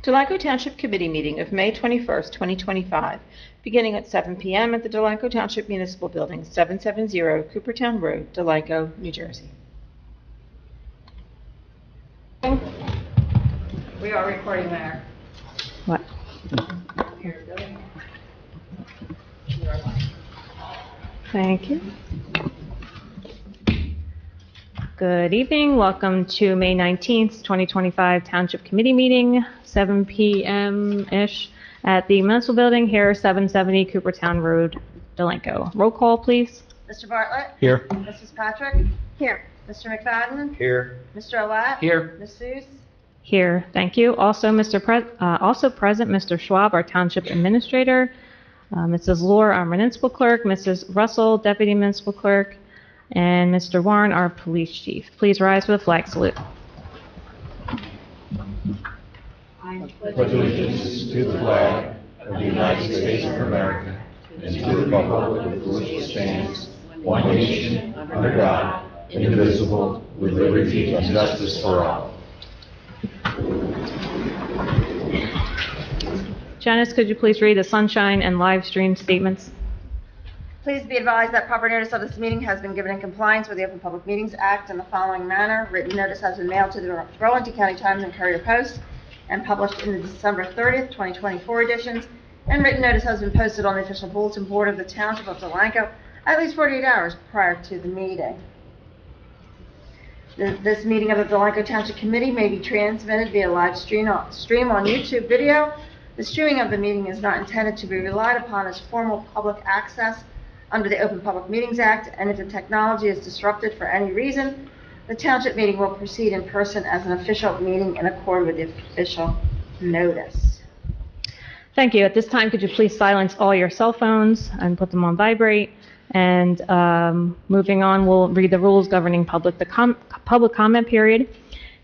Delanco Township Committee Meeting of May 21st, 2025, beginning at 7 p.m. at the Delanco Township Municipal Building, 770 Coopertown Road, Delanco, New Jersey. We are recording there. What? Thank you. Good evening. Welcome to May 19th, 2025 Township Committee Meeting, 7 p.m.-ish at the Municipal Building here, 770 Coopertown Road, Delanco. Roll call, please. Mr. Bartlett? Here. Mrs. Patrick? Here. Mr. McFadden? Here. Mr. Olat? Here. Ms. Seuss? Here. Thank you. Also, also present, Mr. Schwab, our Township Administrator, Mrs. Lohr, our Municipal Clerk, Mrs. Russell, Deputy Municipal Clerk, and Mr. Warren, our Police Chief. Please rise for the flag salute. I pledge allegiance to the flag of the United States of America and to the republic for which it stands, one nation, under God, indivisible, with liberty and justice for all. Janice, could you please read the sunshine and live stream statements? Please be advised that proper notice of this meeting has been given in compliance with the Open Public Meetings Act in the following manner. Written notice has been mailed to the Burlington County Times and Courier Post and published in the December 30th, 2024 editions. And written notice has been posted on the official bulletin board of the Township of Delanco at least 48 hours prior to the meeting. This meeting of the Delanco Township Committee may be transmitted via live stream on YouTube video. The streaming of the meeting is not intended to be relied upon as formal public access under the Open Public Meetings Act, and if the technology is disrupted for any reason, the Township meeting will proceed in person as an official meeting in accord with the official notice. Thank you. At this time, could you please silence all your cell phones and put them on vibrate? And moving on, we'll read the rules governing public comment period.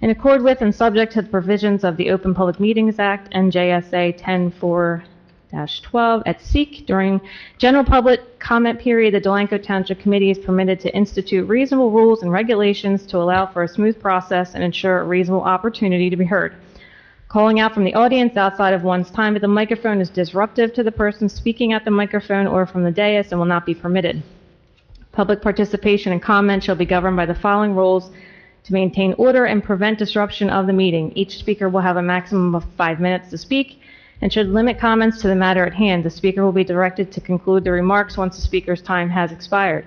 In accord with and subject to the provisions of the Open Public Meetings Act, NJSA 10-4-12, at SEEK, during general public comment period, the Delanco Township Committee is permitted to institute reasonable rules and regulations to allow for a smooth process and ensure a reasonable opportunity to be heard. Calling out from the audience outside of one's time at the microphone is disruptive to the person speaking at the microphone or from the dais and will not be permitted. Public participation and comment shall be governed by the following rules to maintain order and prevent disruption of the meeting. Each speaker will have a maximum of 5 minutes to speak and should limit comments to the matter at hand. The speaker will be directed to conclude the remarks once the speaker's time has expired.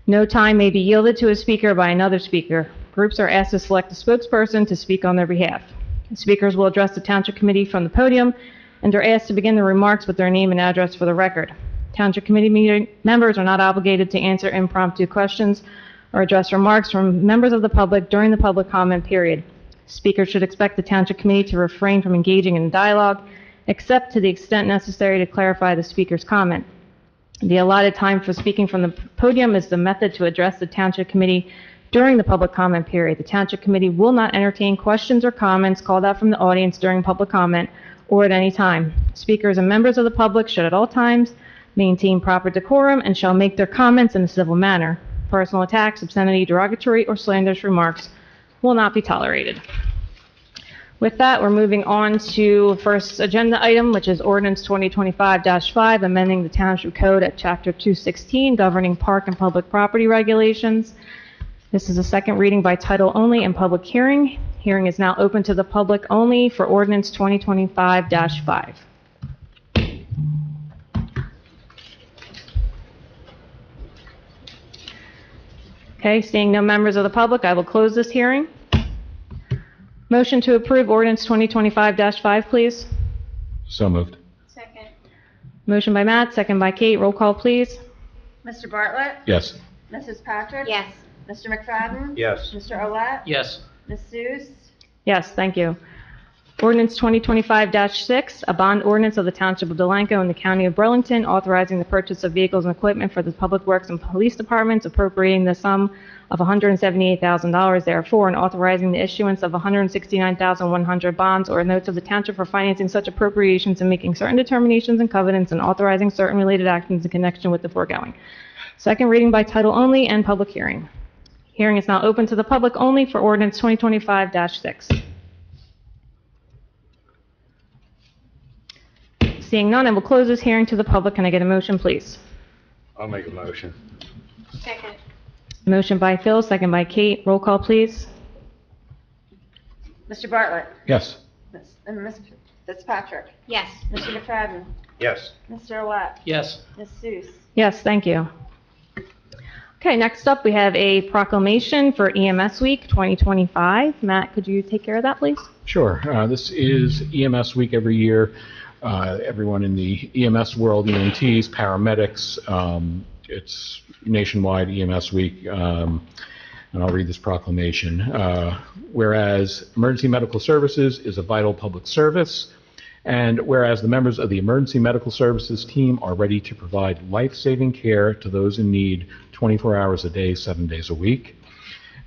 No time may be yielded to a speaker by another speaker. Groups are asked to select a spokesperson to speak on their behalf. The speakers will address the Township Committee from the podium and are asked to begin their remarks with their name and address for the record. Township Committee members are not obligated to answer impromptu questions or address remarks from members of the public during the public comment period. Speakers should expect the Township Committee to refrain from engaging in dialogue, except to the extent necessary to clarify the speaker's comment. The allotted time for speaking from the podium is the method to address the Township Committee during the public comment period. The Township Committee will not entertain questions or comments called out from the audience during public comment or at any time. Speakers and members of the public should at all times maintain proper decorum and shall make their comments in a civil manner. Personal attacks, obscenity, derogatory, or slanderous remarks will not be tolerated. With that, we're moving on to the first agenda item, which is Ordinance 2025-5, amending the Township Code at Chapter 216, governing park and public property regulations. This is a second reading by title only and public hearing. Hearing is now open to the public only for Ordinance 2025-5. Okay, seeing no members of the public, I will close this hearing. Motion to approve Ordinance 2025-5, please. So moved. Second. Motion by Matt, second by Kate. Roll call, please. Mr. Bartlett? Yes. Mrs. Patrick? Yes. Mr. McFadden? Yes. Mr. Olat? Yes. Ms. Seuss? Yes, thank you. Ordinance 2025-6, a bond ordinance of the Township of Delanco in the County of Burlington, authorizing the purchase of vehicles and equipment for the Public Works and Police Departments, appropriating the sum of $178,000 therefore, and authorizing the issuance of 169,100 bonds or notes of the Township for financing such appropriations and making certain determinations and covenants and authorizing certain related actions in connection with the foregoing. Second reading by title only and public hearing. Hearing is now open to the public only for Ordinance 2025-6. Seeing none, I will close this hearing to the public. Can I get a motion, please? I'll make a motion. Second. Motion by Phil, second by Kate. Roll call, please. Mr. Bartlett? Yes. Ms. Fitzpatrick? Yes. Mr. McFadden? Yes. Mr. Olet? Yes. Ms. Seuss? Yes, thank you. Okay, next up, we have a proclamation for EMS Week 2025. Matt, could you take care of that, please? Sure. This is EMS week every year. Everyone in the EMS world, EMTs, paramedics, it's nationwide EMS week. And I'll read this proclamation. Whereas emergency medical services is a vital public service, and whereas the members of the emergency medical services team are ready to provide life-saving care to those in need 24 hours a day, 7 days a week,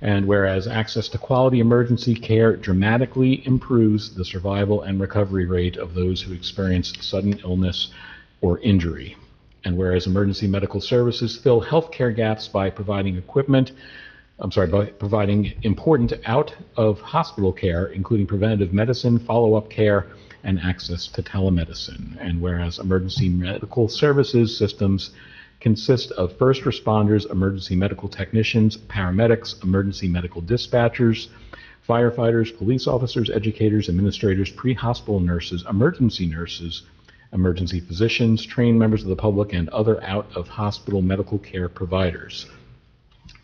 and whereas access to quality emergency care dramatically improves the survival and recovery rate of those who experience sudden illness or injury, and whereas emergency medical services fill healthcare gaps by providing by providing important out-of-hospital care, including preventative medicine, follow-up care, and access to telemedicine. And whereas emergency medical services systems consist of first responders, emergency medical technicians, paramedics, emergency medical dispatchers, firefighters, police officers, educators, administrators, pre-hospital nurses, emergency physicians, trained members of the public, and other out-of-hospital medical care providers.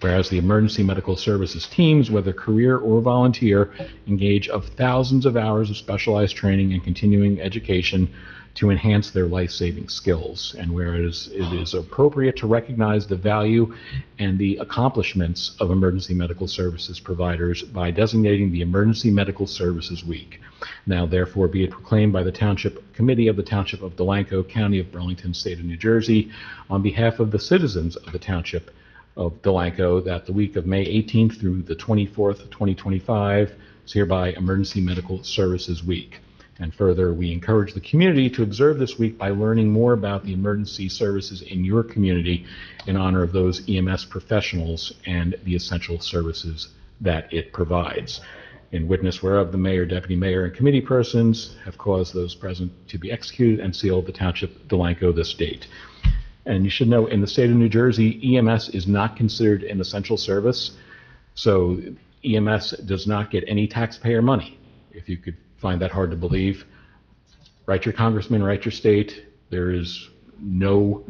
Whereas the emergency medical services teams, whether career or volunteer, engage of thousands of hours of specialized training and continuing education to enhance their life-saving skills. And whereas it is appropriate to recognize the value and the accomplishments of emergency medical services providers by designating the Emergency Medical Services Week. Now, therefore, be it proclaimed by the Township Committee of the Township of Delanco, County of Burlington, State of New Jersey, on behalf of the citizens of the Township of Delanco, that the week of May 18th through the 24th, 2025 is hereby Emergency Medical Services Week. And further, we encourage the community to observe this week by learning more about the emergency services in your community in honor of those EMS professionals and the essential services that it provides. In witness whereof, the mayor, deputy mayor, and committee persons have caused those present to be executed and sealed the Township Delanco this date. And you should know, in the state of New Jersey, EMS is not considered an essential service, so EMS does not get any taxpayer money. If you could find that hard to believe, write your congressman, write your state. There is no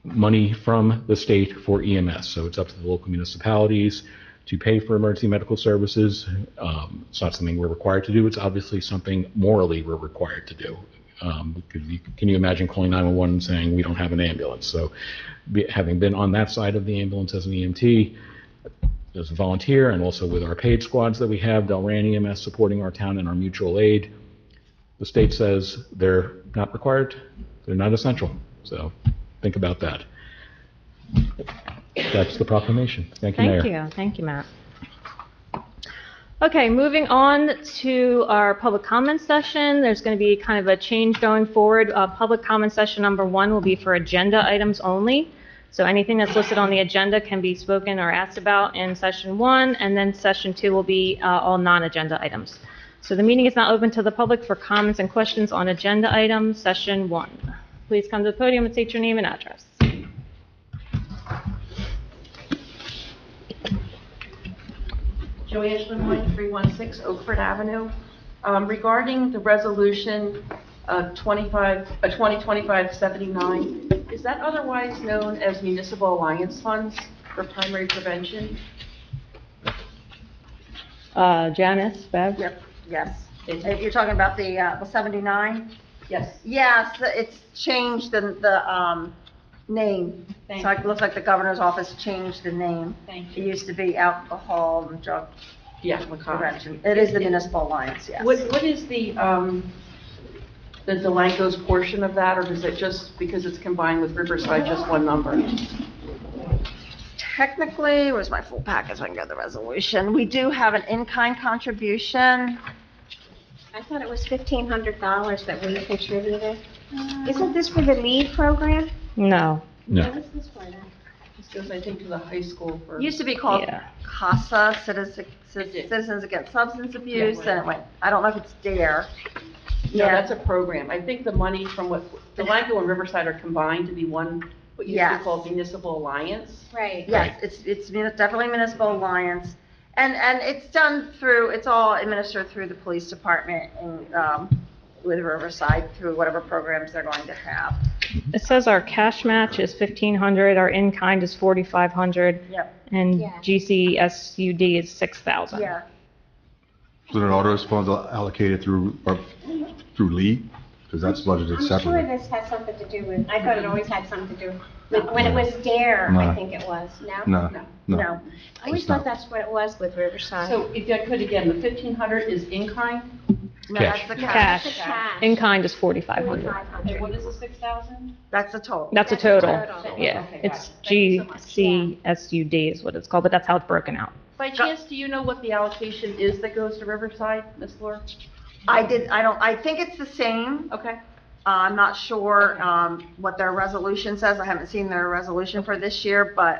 money from the state for EMS, so it's up to the local municipalities to pay for emergency medical services. It's not something we're required to do. It's obviously something morally we're required to do. Can you imagine calling 911 and saying we don't have an ambulance? So having been on that side of the ambulance as an EMT, as a volunteer, and also with our paid squads that we have, Delran EMS supporting our town and our mutual aid, the state says they're not required, they're not essential. So think about that. That's the proclamation. Thank you, Mayor. Thank you, Matt. Okay, moving on to our public comment session. There's going to be kind of a change going forward. Public comment session number 1 will be for agenda items only. So anything that's listed on the agenda can be spoken or asked about in session 1, and then session 2 will be all non-agenda items. So the meeting is now open to the public for comments and questions on agenda items, session 1. Please come to the podium and state your name and address. Joanne Lemoyne, 316 Oakford Avenue. Regarding the resolution 2025-79, is that otherwise known as Municipal Alliance Funds for Primary Prevention? Janice, Bev? Yep, yes. If you're talking about the 79? Yes. Yes, it's changed the name. Thank So it you. looks like the governor's office changed the name. Thank It you. used to be Alcohol and Drug Yeah, McCall. Prevention. It is the Municipal Alliance, yes. What is the Delanco's portion of that, or does it just, because it's combined with Riverside, just one number? Technically, where's my full package? I can get the resolution. We do have an in-kind contribution. I thought it was $1,500 that we contributed. Isn't this for the LEAD program? No. No. What is this for then? This goes, I think, to the high school for. Used to be called Yeah. CASA, It did. Citizens Against Substance Abuse, Yeah. and it went, I don't know if it's DARE. No, Yeah. that's a program. I think the money from what, Delanco and Riverside are combined to be one, what used to be Yes. called Municipal Alliance. Right. Yes, it's definitely Municipal Alliance, and it's done through, it's all administered through the police department and, with Riverside, through whatever programs they're going to have. It says our cash match is 1,500, our in-kind is 4,500, Yep, and Yeah. GCSUD is 6,000. yeah. So then all those funds are allocated through lead, because that's budgeted I'm sure separately. this has something to do with, I thought it always had something to do with, when it was DARE, I No. think it was, no? No, No. no. No, I always It's not. thought that's what it was with Riverside. So if I could again, the 1,500 is in-kind, no, Cash. that's the Cash. That's the cash. In-kind is 4,500. and 4,500. what is the 6,000? that's the total. That's a That's a total. total. Yeah, Okay, it's got it. Thank you so much. GCSUD is what it's called, but that's how it's broken out. By chance, do you know what the allocation is that goes to Riverside, Ms. Laura? I think it's the same. Okay. I'm not sure, what their resolution says. I haven't seen their resolution for this year, but,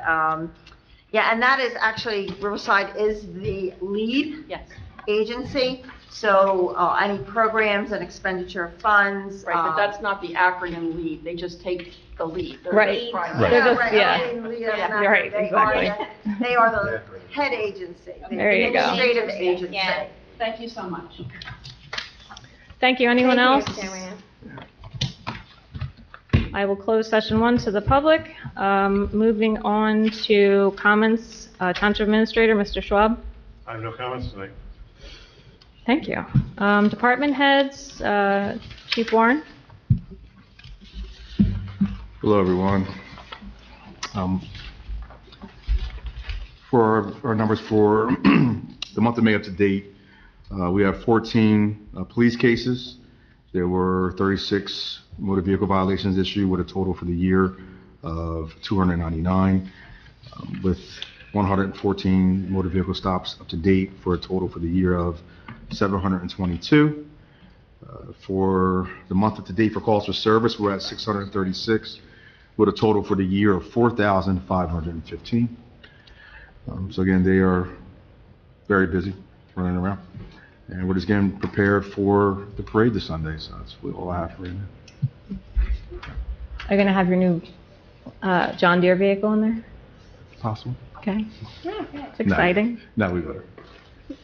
yeah, and that is actually, Riverside is the lead Yes. agency, so, any programs and expenditure of funds. Right, but that's not the acronym LEAD. They just take the lead. They're Right. the primary. Right. Yeah, They're just- right, yeah. I mean, lead doesn't Yeah, matter. right, exactly. They are the head agency, the There you go. administrative agency. Yeah. Thank you so much. Thank you. Anyone Thank else? you, Joanne. I will close session 1 to the public. Moving on to comments, Township Administrator, Mr. Schwab. I have no comments tonight. Thank you. Department heads, Chief Warren. Hello, everyone. For our numbers for the month of May up to date, we have 14 police cases. There were 36 motor vehicle violations issued with a total for the year of 299, with 114 motor vehicle stops up to date for a total for the year of 722. For the month up to date for calls for service, we're at 636 with a total for the year of 4,515. So again, they are very busy running around. And we're just getting prepared for the parade this Sunday, so that's all I have for you now. Are you going to have your new John Deere vehicle in there? Possible? Okay. Yeah, good. It's exciting. No, we better.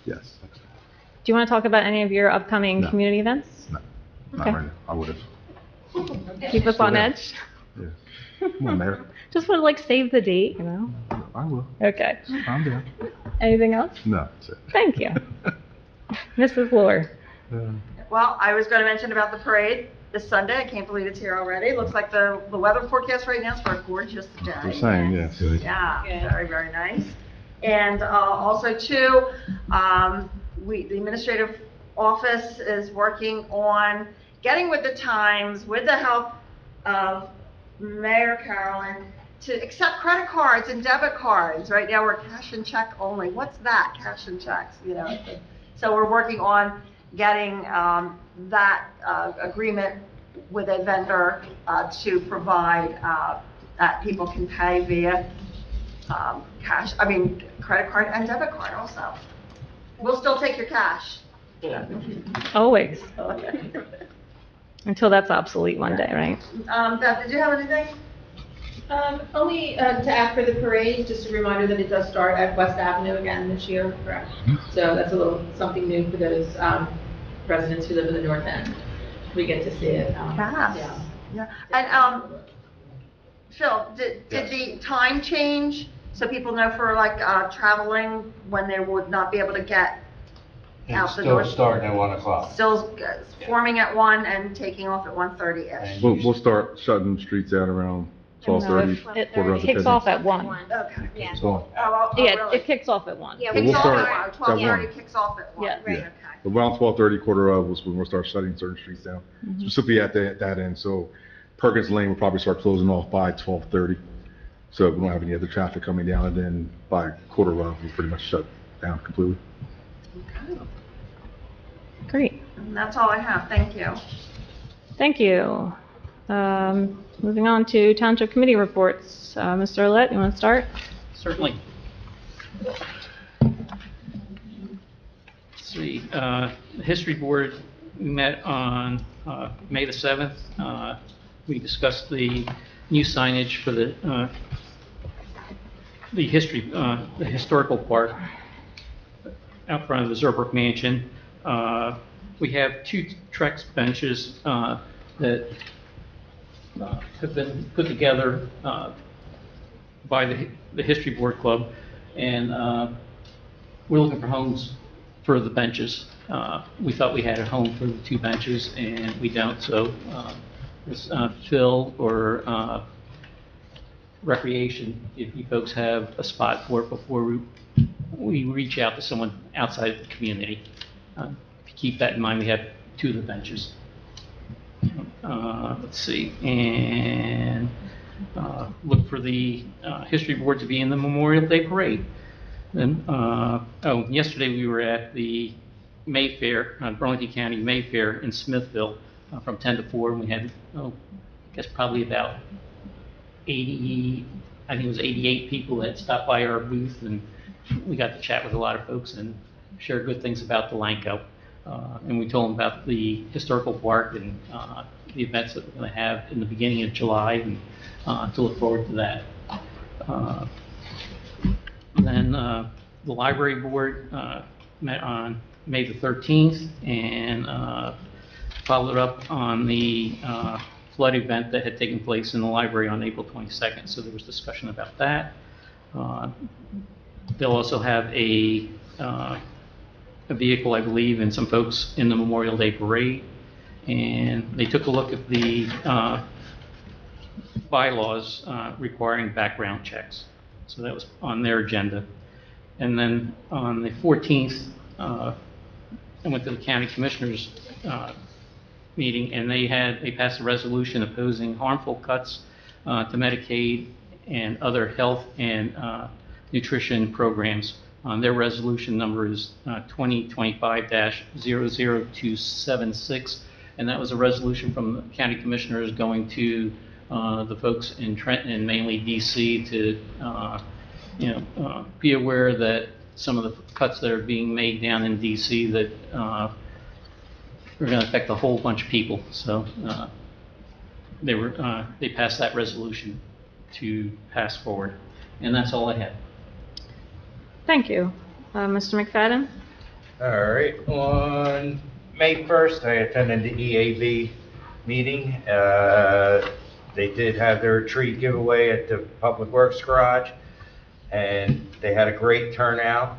Yes. Do you want to talk about any of your upcoming No. community events? No, not Okay. right now. I would have. Keep us on there. edge. Yeah. Come on, Mayor. Just want to like save the date, you know? I will. Okay. I'm there. Anything else? No, that's it. Thank you. Mrs. Lure. Well, I was going to mention about the parade this Sunday. I can't believe it's here already. Looks like the weather forecast right now is for a gorgeous day. We're saying, yes. Yeah, Good. very, very nice. And also too, the administrative office is working on getting with the times with the help of Mayor Carolyn to accept credit cards and debit cards. Right now we're cash and check only. What's that, cash and checks, you know? So we're working on getting that agreement with a vendor to provide that people can pay via credit card and debit card also. We'll still take your cash. Always. Until that's obsolete one day, right? Beth, did you have anything? Only to add for the parade, just a reminder that it does start at West Avenue again this year, correct? So that's a little something new for those residents who live in the north end. We get to see it. Yes. Yeah. And Phil, did the time change so people know for like traveling when they would not be able to get out It's the still door? starting at 1 o'clock. Still forming at 1 and taking off at 1:30ish. We'll start shutting streets out around 12:30, It quarter after kicks 10. off at 1. Okay. Yeah. So, Yeah, really? it kicks off at 1. Yeah, But we we'll Kicks off start at at 12:30 1. kicks off at 1. Yeah. Right, Yeah. okay. Around 12:30, quarter of was when we'll start shutting certain streets down, specifically at that end. So Perkins Lane will probably start closing off by 12:30. So we don't have any other traffic coming down, and then by quarter of, we'll pretty much shut down completely. Great. And that's all I have. Thank you. Thank you. Moving on to Township Committee reports. Mr. Olet, you want to start? Certainly. Let's see, the History Board We met on May the 7th. We discussed the new signage for the historical park out front of the Zerbrook Mansion. We have 2 Trex benches that have been put together by the History Board Club, and we're looking for homes for the benches. We thought we had a home for the 2 benches, and we don't, so this Phil or Recreation, if you folks have a spot for it before we reach out to someone outside the community. If you keep that in mind, we have 2 of the benches. Let's see, and look for the History Board to be in the Memorial Day Parade. Then, yesterday we were at the Mayfair, Burlington County Mayfair in Smithville from 10 to 4, and we had, I guess probably about 80, I think it was 88 people that stopped by our booth, and we got to chat with a lot of folks and share good things about Delanco. And we told them about the historical park and the events that we're going to have in the beginning of July, and to look forward to that. Then the library board met on May the 13th and followed up on the flood event that had taken place in the library on April 22nd. So there was discussion about that. They'll also have a vehicle, I believe, and some folks in the Memorial Day Parade. And they took a look at the bylaws requiring background checks. So that was on their agenda. And then on the 14th, I went to the county commissioners meeting, and they passed a resolution opposing harmful cuts to Medicaid and other health and nutrition programs. Their resolution number is 2025-00276, and that was a resolution from the county commissioners going to the folks in Trenton and mainly DC to be aware that some of the cuts that are being made down in DC that are going to affect a whole bunch of people. So they passed that resolution to pass forward, and that's all I had. Thank you. Mr. McFadden? All right. On May 1st, I attended the EAB meeting. They did have their tree giveaway at the Public Works Garage, and they had a great turnout,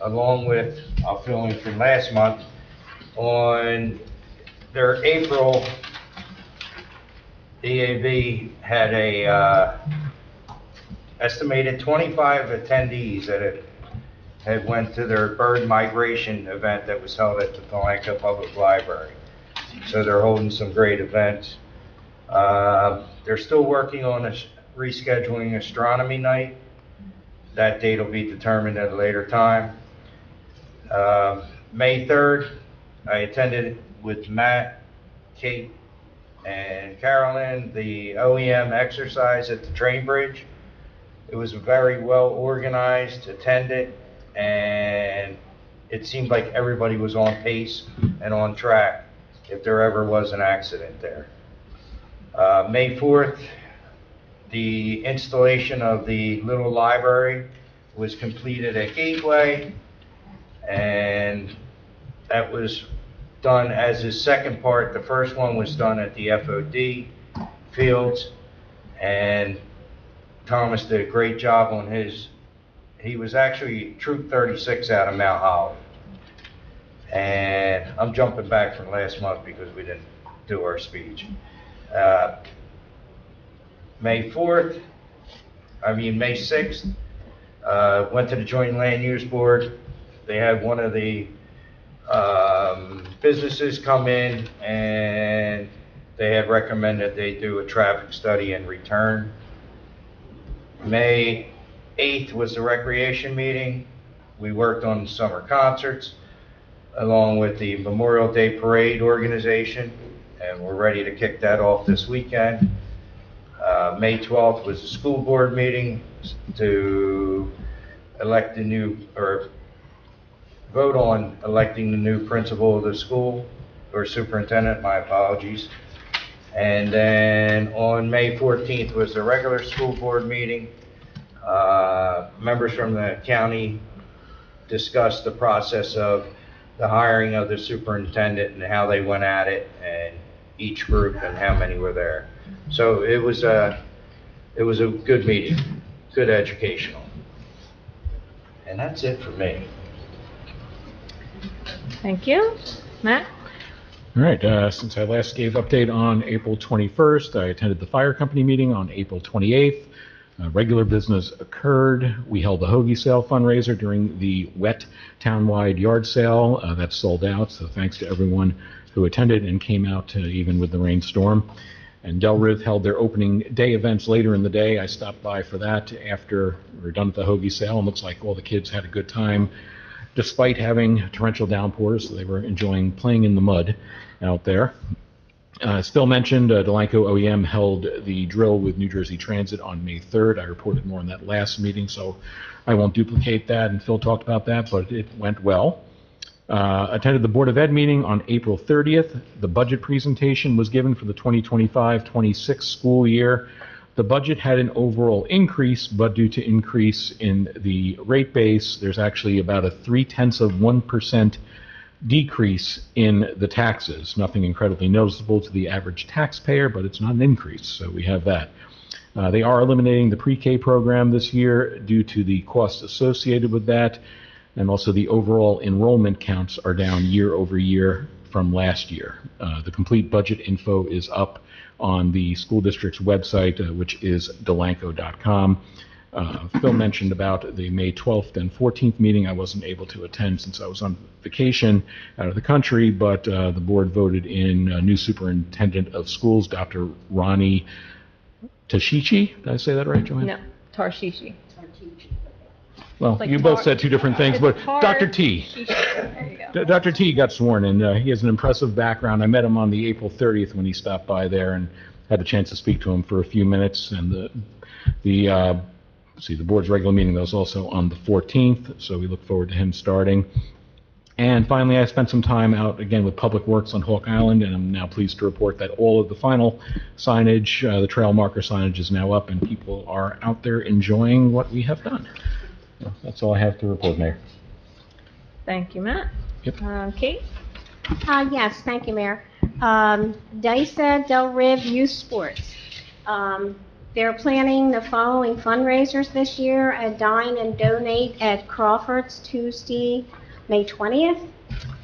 along with, I'll fill in from last month, on their April, EAB had a estimated 25 attendees that had went to their bird migration event that was held at the Delanco Public Library. So they're holding some great events. They're still working on rescheduling astronomy night. That date will be determined at a later time. May 3rd, I attended with Matt, Kate, and Carolyn the OEM exercise at the train bridge. It was very well organized, attended, and it seemed like everybody was on pace and on track if there ever was an accident there. May 4th, the installation of the little library was completed at Gateway, and that was done as his second part. The first one was done at the FOD fields, and Thomas did a great job on his. He was actually Troop 36 out of Mount Holly. And I'm jumping back from last month because we didn't do our speech. May 6th, went to the Joint Land Use Board. They had one of the businesses come in, and they had recommended they do a traffic study and return. May 8th was the recreation meeting. We worked on summer concerts along with the Memorial Day Parade organization, and we're ready to kick that off this weekend. May 12th was the school board meeting to elect vote on electing the new principal of the school. or superintendent, my apologies. And then on May 14th was the regular school board meeting. Members from the county discussed the process of the hiring of the superintendent and how they went at it, and each group and how many were there. So it was a good meeting, good educational. And that's it for me. Thank you. Matt? All right, since I last gave update on April 21st, I attended the fire company meeting on April 28th. Regular business occurred. We held the hoagie sale fundraiser during the wet townwide yard sale. That sold out, so thanks to everyone who attended and came out even with the rainstorm. And Del Riv held their opening day events later in the day. I stopped by for that after we were done with the hoagie sale, and looks like all the kids had a good time despite having torrential downpours, so they were enjoying playing in the mud out there. As Phil mentioned, Delanco OEM held the drill with New Jersey Transit on May 3rd. I reported more on that last meeting, so I won't duplicate that, and Phil talked about that, but it went well. Attended the Board of Ed meeting on April 30th. The budget presentation was given for the 2025-26 school year. The budget had an overall increase, but due to increase in the rate base, there's actually about a 0.3% decrease in the taxes. Nothing incredibly noticeable to the average taxpayer, but it's not an increase, so we have that. They are eliminating the pre-K program this year due to the costs associated with that, and also the overall enrollment counts are down year over year from last year. The complete budget info is up on the school district's website, which is delanco.com. Phil mentioned about the May 12th and 14th meeting. I wasn't able to attend since I was on vacation out of the country, but the board voted in new superintendent of schools, Dr. Ronnie Tashichi. Did I say that right, Joanne? No, Tarshishi. Well, Like you both said two different things, but Dr. T. There you go. Dr. T got sworn in. He has an impressive background. I met him on the April 30th when he stopped by there and had a chance to speak to him for a few minutes. And the board's regular meeting was also on the 14th, so we look forward to him starting. And finally, I spent some time out again with Public Works on Hawk Island, and I'm now pleased to report that all of the final signage, the trail marker signage, is now up, and people are out there enjoying what we have done. So that's all I have to report, Mayor. Thank you, Matt. Yep. Kate? Yes, thank you, Mayor. DISA Del Riv Youth Sports. They're planning the following fundraisers this year: a dine and donate at Crawford's Tuesday, May 20th,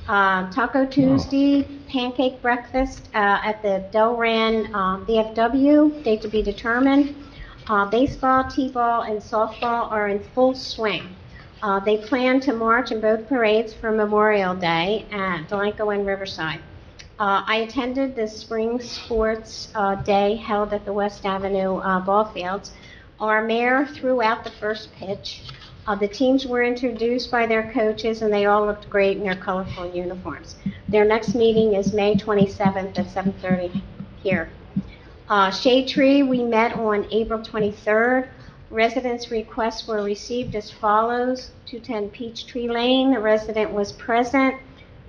Taco Tuesday, pancake breakfast at the Delran VFW, date to be determined. Baseball, t-ball, and softball are in full swing. They plan to march in both parades for Memorial Day at Delanco and Riverside. I attended the spring sports day held at the West Avenue ball fields. Our mayor threw out the first pitch. The teams were introduced by their coaches, and they all looked great in their colorful uniforms. Their next meeting is May 27th at 7:30 here. Shade Tree, we met on April 23rd. Residents' requests were received as follows: 210 Peachtree Lane, the resident was present.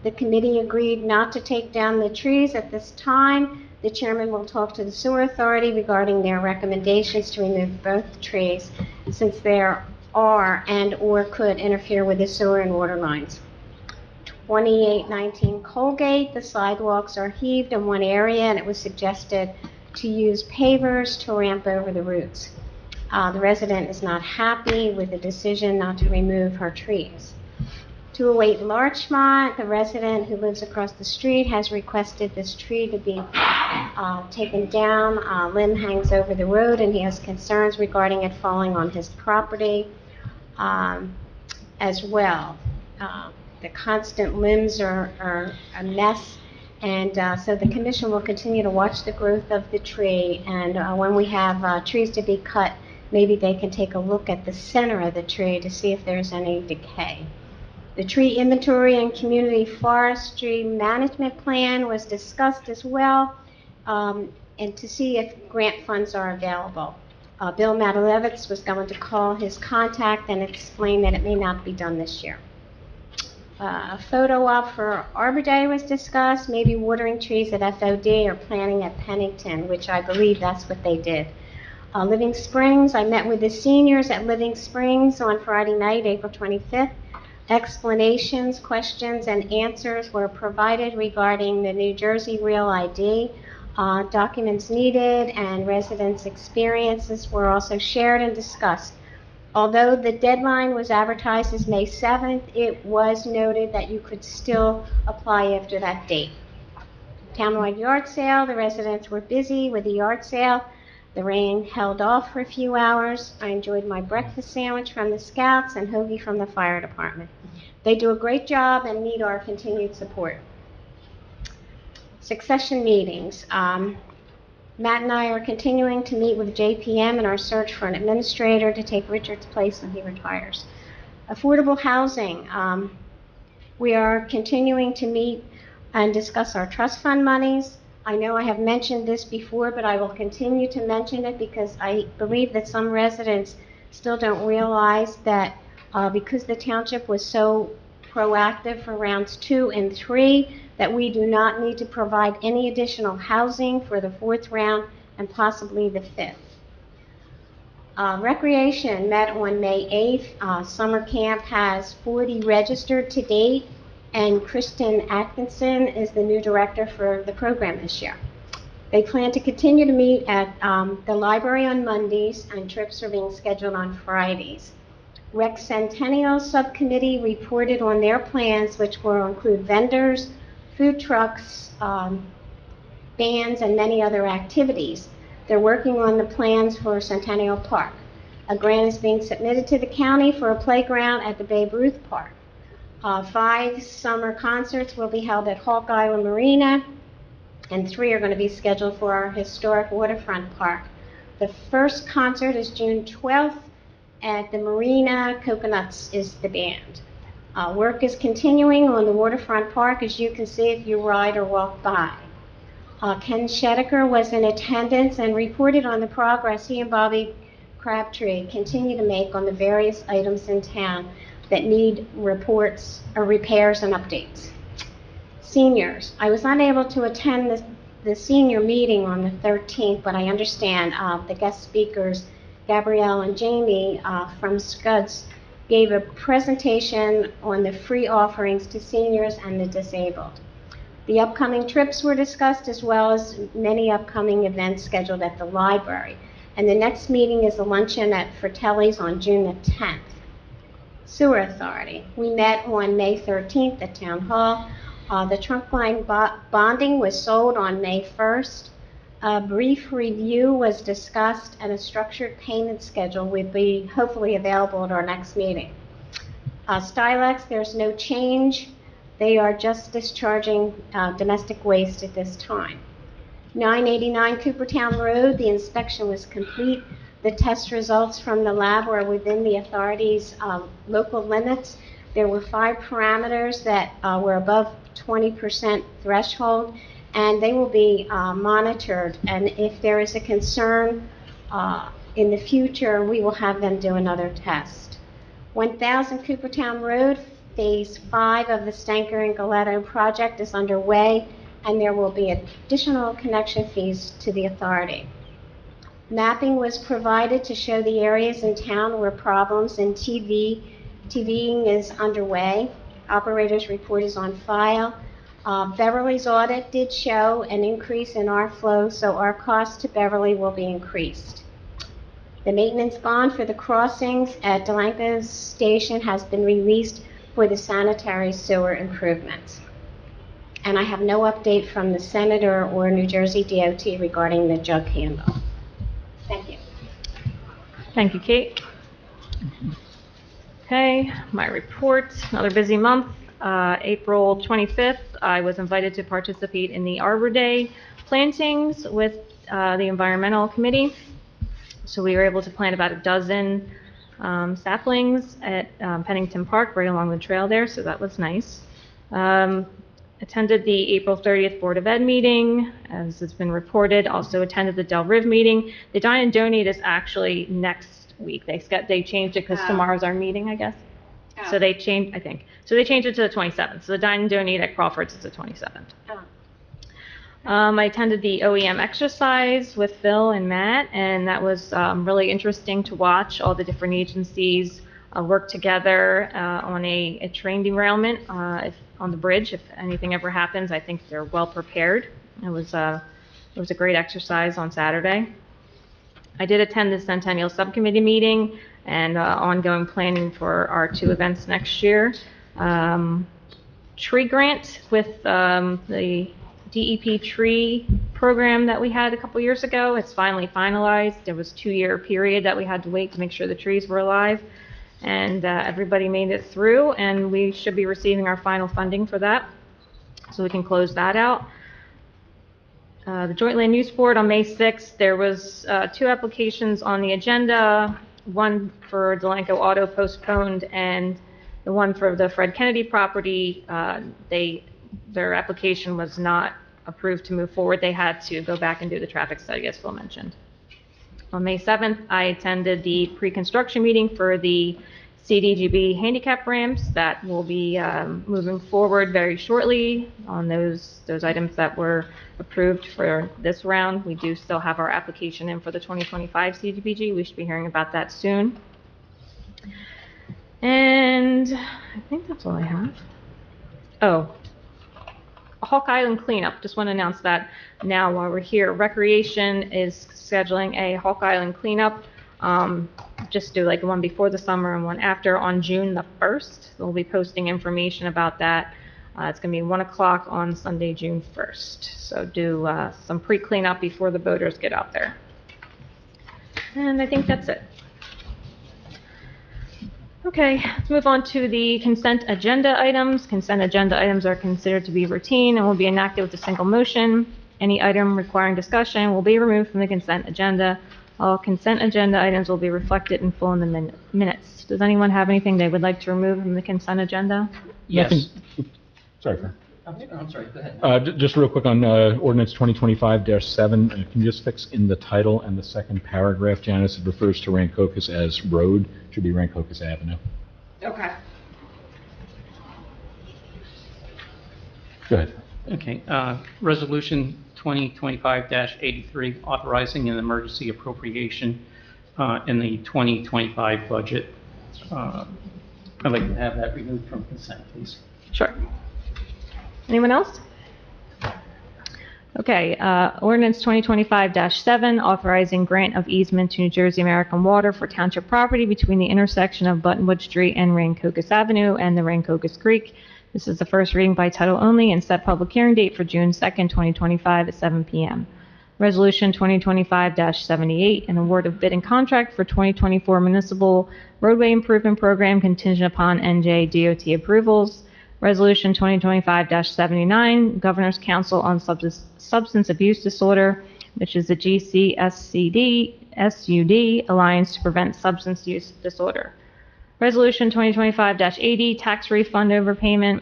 The committee agreed not to take down the trees at this time. The chairman will talk to the sewer authority regarding their recommendations to remove both trees, since there are and/or could interfere with the sewer and water lines. 2819 Colgate, the sidewalks are heaved in one area, and it was suggested to use pavers to ramp over the roots. The resident is not happy with the decision not to remove her trees. 208 Larchmont, the resident who lives across the street has requested this tree to be taken down. A limb hangs over the road, and he has concerns regarding it falling on his property as well. The constant limbs are a mess. And so the commission will continue to watch the growth of the tree, and when we have trees to be cut, maybe they can take a look at the center of the tree to see if there's any decay. The tree inventory and community forestry management plan was discussed as well, and to see if grant funds are available. Bill Matalevitz was going to call his contact and explain that it may not be done this year. A photo op for Arbor Day was discussed, maybe watering trees at FOD or planting at Pennington, which I believe that's what they did. Living Springs, I met with the seniors at Living Springs on Friday night, April 25th. Explanations, questions, and answers were provided regarding the New Jersey Real ID. Documents needed and residents' experiences were also shared and discussed. Although the deadline was advertised as May 7th, it was noted that you could still apply after that date. Townwide yard sale, the residents were busy with the yard sale. The rain held off for a few hours. I enjoyed my breakfast sandwich from the Scouts and hoagie from the fire department. They do a great job and need our continued support. Succession meetings. Matt and I are continuing to meet with JPM in our search for an administrator to take Richard's place when he retires. Affordable housing. We are continuing to meet and discuss our trust fund monies. I know I have mentioned this before, but I will continue to mention it because I believe that some residents still don't realize that because the township was so proactive for rounds 2 and 3, that we do not need to provide any additional housing for the 4th round and possibly the 5th. Recreation met on May 8th. Summer camp has 40 registered to date, and Kristen Atkinson is the new director for the program this year. They plan to continue to meet at the library on Mondays, and trips are being scheduled on Fridays. Rec Centennial Subcommittee reported on their plans, which will include vendors, food trucks, bands, and many other activities. They're working on the plans for Centennial Park. A grant is being submitted to the county for a playground at the Babe Ruth Park. 5 summer concerts will be held at Hawk Island Marina, and 3 are going to be scheduled for our historic waterfront park. The first concert is June 12th at the Marina. Coconuts is the band. Work is continuing on the waterfront park, as you can see if you ride or walk by. Ken Shedeker was in attendance and reported on the progress he and Bobby Crabtree continue to make on the various items in town that need reports or repairs and updates. Seniors, I was unable to attend the senior meeting on the 13th, but I understand the guest speakers, Gabrielle and Jamie from Scuds, gave a presentation on the free offerings to seniors and the disabled. The upcoming trips were discussed, as well as many upcoming events scheduled at the library. And the next meeting is a luncheon at Fratelli's on June the 10th. Sewer Authority. We met on May 13th at Town Hall. The trunk line bonding was sold on May 1st. A brief review was discussed, and a structured payment schedule will be hopefully available at our next meeting. Stylex, there's no change. They are just discharging domestic waste at this time. 989 Coopertown Road, the inspection was complete. The test results from the lab were within the authority's local limits. There were 5 parameters that were above 20% threshold, and they will be monitored. And if there is a concern in the future, we will have them do another test. 1000 Coopertown Road, Phase 5 of the Stanker and Galetto project is underway, and there will be additional connection fees to the authority. Mapping was provided to show the areas in town where problems in TVing is underway. Operator's report is on file. Beverly's audit did show an increase in our flow, so our cost to Beverly will be increased. The maintenance bond for the crossings at Delanco Station has been released for the sanitary sewer improvements. And I have no update from the Senator or New Jersey DOT regarding the jug handle. Thank you. Thank you, Kate. Okay, my report, another busy month. April 25th, I was invited to participate in the Arbor Day plantings with the Environmental Committee. So we were able to plant about a dozen saplings at Pennington Park, right along the trail there, so that was nice. Attended the April 30th Board of Ed meeting, as it's been reported. Also attended the Del Riv meeting. The Dine and Donate is actually next week. They changed it because tomorrow's our meeting, I guess. So they changed, I think. So they changed it to the 27th. So the Dine and Donate at Crawford's is the 27th. Oh. I attended the OEM exercise with Bill and Matt, and that was really interesting to watch all the different agencies work together on a train derailment on the bridge. If anything ever happens, I think they're well prepared. It was a great exercise on Saturday. I did attend the Centennial Subcommittee meeting and ongoing planning for our 2 events next year. Tree grant with the DEP tree program that we had a couple years ago. It's finally finalized. There was a 2-year period that we had to wait to make sure the trees were alive, and everybody made it through, and we should be receiving our final funding for that, so we can close that out. The Joint Land Use Board on May 6th, there was 2 applications on the agenda, one for Delanco Auto postponed, and the one for the Fred Kennedy property, their application was not approved to move forward. They had to go back and do the traffic study, as Phil mentioned. On May 7th, I attended the pre-construction meeting for the CDGB handicap ramps that will be moving forward very shortly on those items that were approved for this round. We do still have our application in for the 2025 CDBG. We should be hearing about that soon. And I think that's all I have. Oh, Hawk Island cleanup. Just want to announce that now while we're here. Recreation is scheduling a Hawk Island cleanup. Just do like one before the summer and one after on June the 1st. They'll be posting information about that. It's going to be 1 o'clock on Sunday, June 1st. So do some pre-cleanup before the boaters get out there. And I think that's it. Okay, let's move on to the consent agenda items. Consent agenda items are considered to be routine and will be enacted with a single motion. Any item requiring discussion will be removed from the consent agenda. All consent agenda items will be reflected in full in the minutes. Does anyone have anything they would like to remove from the consent agenda? Yes. Nothing. Sorry, Fran. I'm sorry, go ahead. Just real quick on ordinance 2025-7, can you just fix in the title and the second paragraph, Janice, it refers to Rancocas as road, should be Rancocas Avenue. Okay. Go ahead. Okay, resolution 2025-83, authorizing an emergency appropriation in the 2025 budget. I'd like to have that removed from consent, please. Sure. Anyone else? Okay, ordinance 2025-7, authorizing grant of easement to New Jersey American Water for township property between the intersection of Buttonwood Street and Rancocas Avenue and the Rancocas Creek. This is the first reading by title only and set public hearing date for June 2nd, 2025 at 7 p.m. Resolution 2025-78, an award of bid and contract for 2024 municipal roadway improvement program contingent upon NJ DOT approvals. Resolution 2025-79, Governor's Council on Substance Abuse Disorder, which is the GCSCD-SUD Alliance to Prevent Substance Use Disorder. Resolution 2025-80, tax refund overpayment.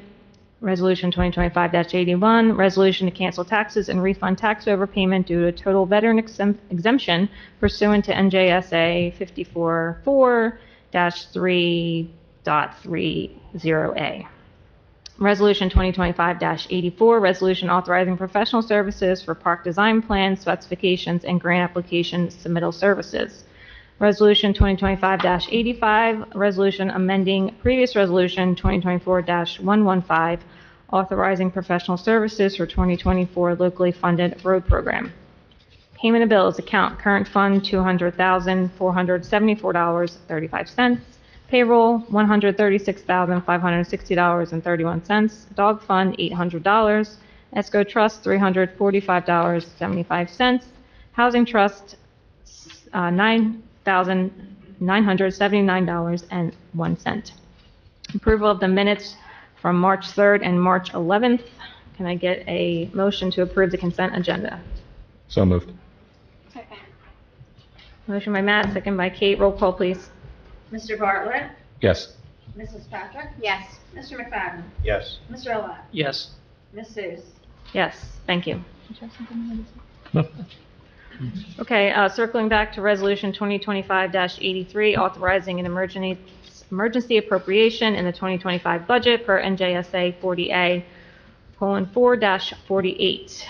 Resolution 2025-81, resolution to cancel taxes and refund tax overpayment due to total veteran exemption pursuant to NJSA 54.4-3.30A. Resolution 2025-84, resolution authorizing professional services for park design plans, specifications, and grant application submittal services. Resolution 2025-85, resolution amending previous resolution 2024-115, authorizing professional services for 2024 locally funded road program. Payment of bills, account current fund $200,474.35. Payroll, $136,560.31. Dog fund, $800. Escrow trust, $345.75. Housing trust, $9,979.01. Approval of the minutes from March 3rd and March 11th. Can I get a motion to approve the consent agenda? So moved. Second. Motion by Matt, second by Kate. Roll call, please. Mr. Bartlett? Yes. Mrs. Patrick? Yes. Mr. McFadden? Yes. Mr. Olet? Yes. Ms. Seuss? Yes, thank you. No. Okay, circling back to resolution 2025-83, authorizing an emergency appropriation in the 2025 budget per NJSA 40A:4-48.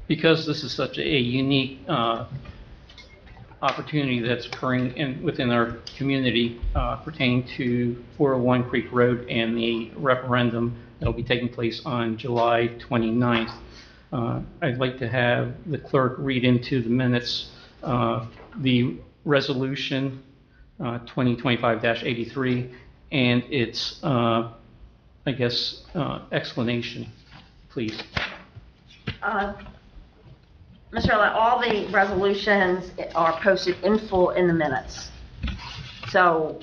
Because this is such a unique opportunity that's occurring within our community pertaining to 401 Creek Road and the referendum that will be taking place on July 29th. I'd like to have the clerk read into the minutes the resolution 2025-83 and its, explanation, please. Mr. Early, all the resolutions are posted in full in the minutes. So,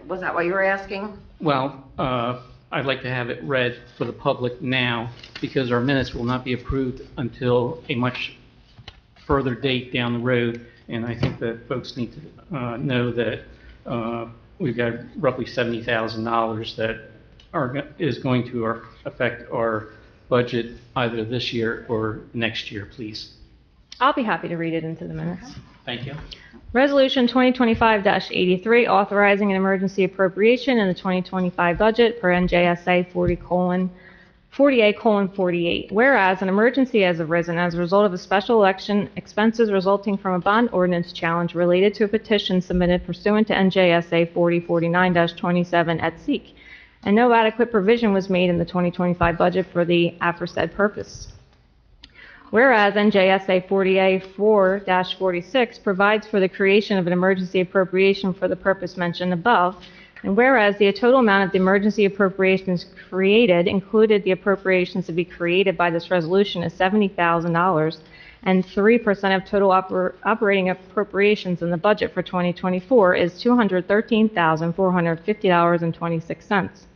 was that what you were asking? Well, I'd like to have it read for the public now because our minutes will not be approved until a much further date down the road. And I think that folks need to know that we've got roughly $70,000 that is going to affect our budget either this year or next year, please. I'll be happy to read it into the minutes. Thank you. Resolution 2025-83, authorizing an emergency appropriation in the 2025 budget per NJSA 40A:48. Whereas an emergency has arisen as a result of a special election, expenses resulting from a bond ordinance challenge related to a petition submitted pursuant to NJSA 4049-27 et seq. And no adequate provision was made in the 2025 budget for the aforesaid purpose. Whereas NJSA 40A:4-46 provides for the creation of an emergency appropriation for the purpose mentioned above, and whereas the total amount of the emergency appropriations created included the appropriations to be created by this resolution is $70,000, and 3% of total operating appropriations in the budget for 2024 is $213,450.26.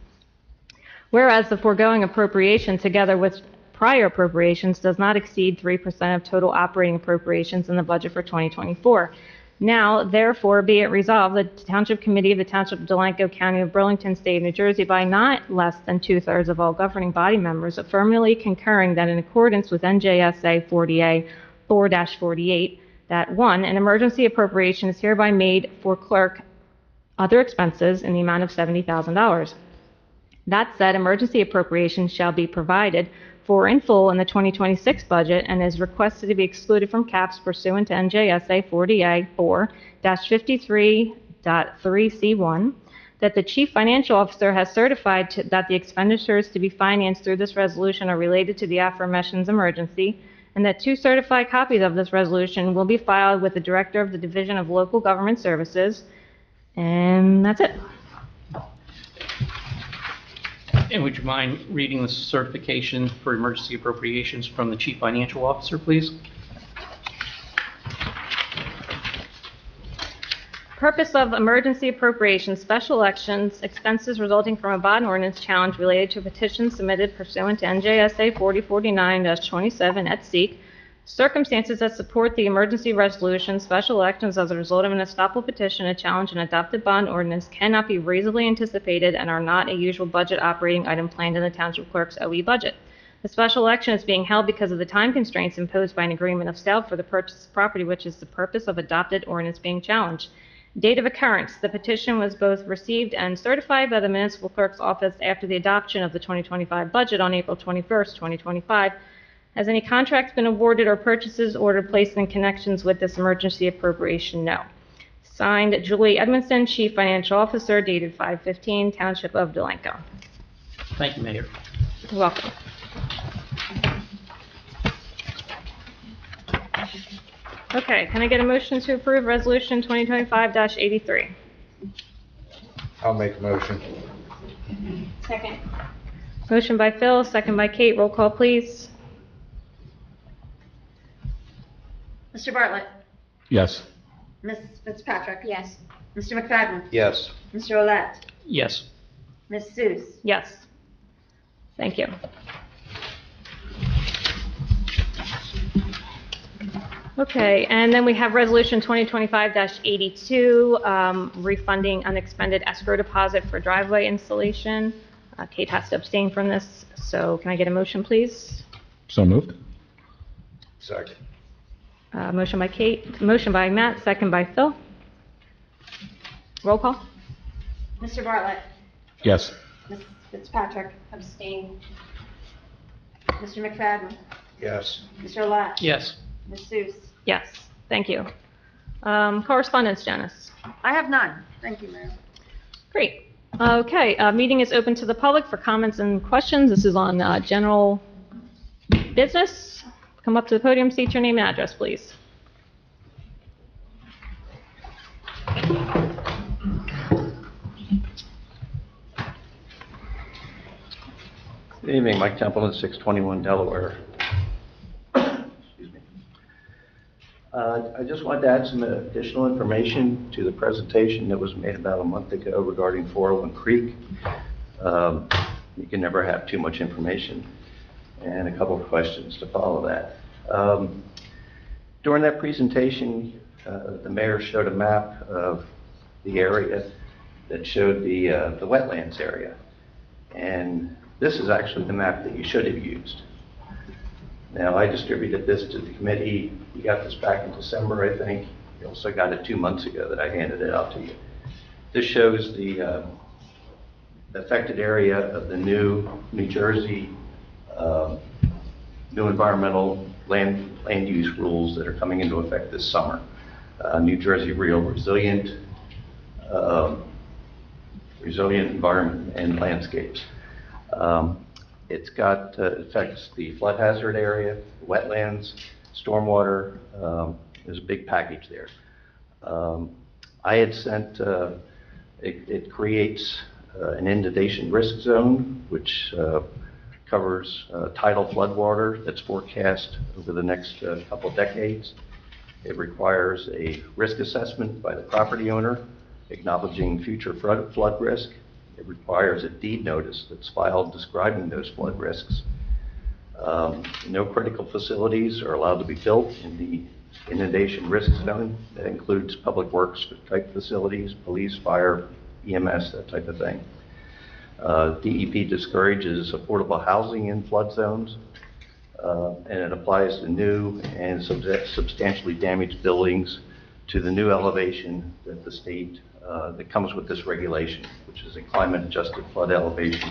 Whereas the foregoing appropriation, together with prior appropriations, does not exceed 3% of total operating appropriations in the budget for 2024. Now, therefore, be it resolved that the Township Committee of the Township of Delanco, County of Burlington, State of New Jersey, by not less than 2/3 of all governing body members, affirmatively concurring that in accordance with NJSA 40A:4-48, that 1, an emergency appropriation is hereby made for clerk other expenses in the amount of $70,000. That said, emergency appropriations shall be provided for in full in the 2026 budget and is requested to be excluded from caps pursuant to NJSA 40A:4-53.3C1, that the Chief Financial Officer has certified that the expenditures to be financed through this resolution are related to the aforementioned emergency, and that 2 certified copies of this resolution will be filed with the Director of the Division of Local Government Services, and that's it. And would you mind reading the certification for emergency appropriations from the Chief Financial Officer, please? Purpose of emergency appropriations, special elections, expenses resulting from a bond ordinance challenge related to a petition submitted pursuant to NJSA 4049-27 et seq. Circumstances that support the emergency resolution, special elections as a result of an estoppel petition, a challenge, and adopted bond ordinance cannot be reasonably anticipated and are not a usual budget operating item planned in the Township Clerk's OE budget. The special election is being held because of the time constraints imposed by an agreement of sale for the purchase of property, which is the purpose of adopted ordinance being challenged. Date of occurrence. The petition was both received and certified by the Municipal Clerk's Office after the adoption of the 2025 budget on April 21st, 2025. Has any contracts been awarded or purchases ordered placed in connections with this emergency appropriation? No. Signed, Julie Edmondson, Chief Financial Officer, dated 5/15, Township of Delanco. Thank you, Mayor. You're welcome. Okay, can I get a motion to approve Resolution 2025-83? I'll make a motion. Second. Motion by Phil, second by Kate. Roll call, please. Mr. Bartlett? Yes. Ms. Fitzpatrick? Yes. Mr. McFadden? Yes. Mr. Olet? Yes. Ms. Seuss? Yes. Thank you. Okay, and then we have Resolution 2025-82, refunding unexpended escrow deposit for driveway installation. Kate has to abstain from this, so can I get a motion, please? So moved. Second. Motion by Kate, motion by Matt, second by Phil. Roll call? Mr. Bartlett. Yes. Ms. Fitzpatrick. Abstain. Mr. McFadden. Yes. Mr. Lat. Yes. Ms. Seuss. Yes, thank you. Correspondence, Janice. I have none. Thank you, Mayor. Great. Okay, meeting is open to the public for comments and questions. This is on general business. Come up to the podium, state your name and address, please. Good evening, Mike Templeton, 621 Delaware. Excuse me. I just wanted to add some additional information to the presentation that was made about a month ago regarding 401 Creek. You can never have too much information, and a couple of questions to follow that. During that presentation, the mayor showed a map of the area that showed the wetlands area, and this is actually the map that you should have used. Now, I distributed this to the committee. You got this back in December, I think. You also got it 2 months ago that I handed it out to you. This shows the affected area of the new New Jersey new environmental land use rules that are coming into effect this summer. New Jersey Real Resilient Environment and Landscapes. It's got affects the flood hazard area, wetlands, stormwater. There's a big package there. I had sent, it creates an inundation risk zone, which covers tidal floodwater that's forecast over the next couple decades. It requires a risk assessment by the property owner, acknowledging future flood risk. It requires a deed notice that's filed describing those flood risks. No critical facilities are allowed to be built in the inundation risk zone. That includes public works type facilities, police, fire, EMS, that type of thing. DEP discourages affordable housing in flood zones, and it applies to new and substantially damaged buildings to the new elevation that the state that comes with this regulation, which is a climate-adjusted flood elevation,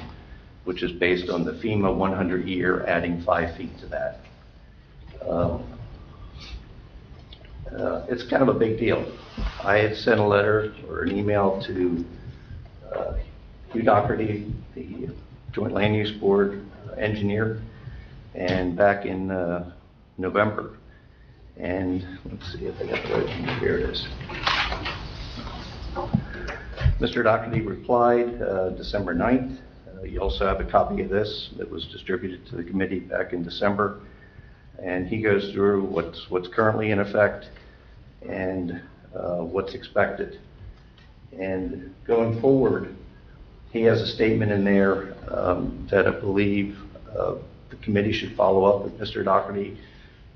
which is based on the FEMA 100-year, adding 5 feet to that. It's kind of a big deal. I had sent a letter or an email to Hugh Doherty, the Joint Land Use Board engineer, and back in November. And let's see if I got the right one. Here it is. Mr. Doherty replied December 9th. You also have a copy of this that was distributed to the committee back in December. And he goes through what's currently in effect and what's expected. And going forward, he has a statement in there that I believe the committee should follow up with Mr. Doherty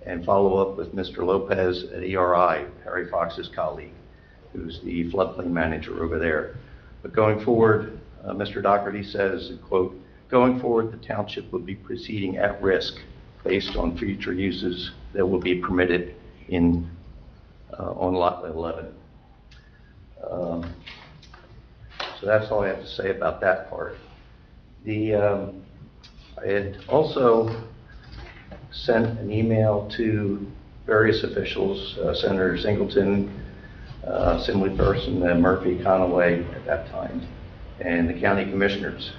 and follow up with Mr. Lopez at ERI, Harry Fox's colleague, who's the floodplain manager over there. But going forward, Mr. Doherty says, quote, going forward, the township would be proceeding at risk based on future uses that will be permitted in on lot 11. So that's all I have to say about that part. I had also sent an email to various officials, Senator Singleton, Assemblyperson Murphy Conaway at that time, and the county commissioners,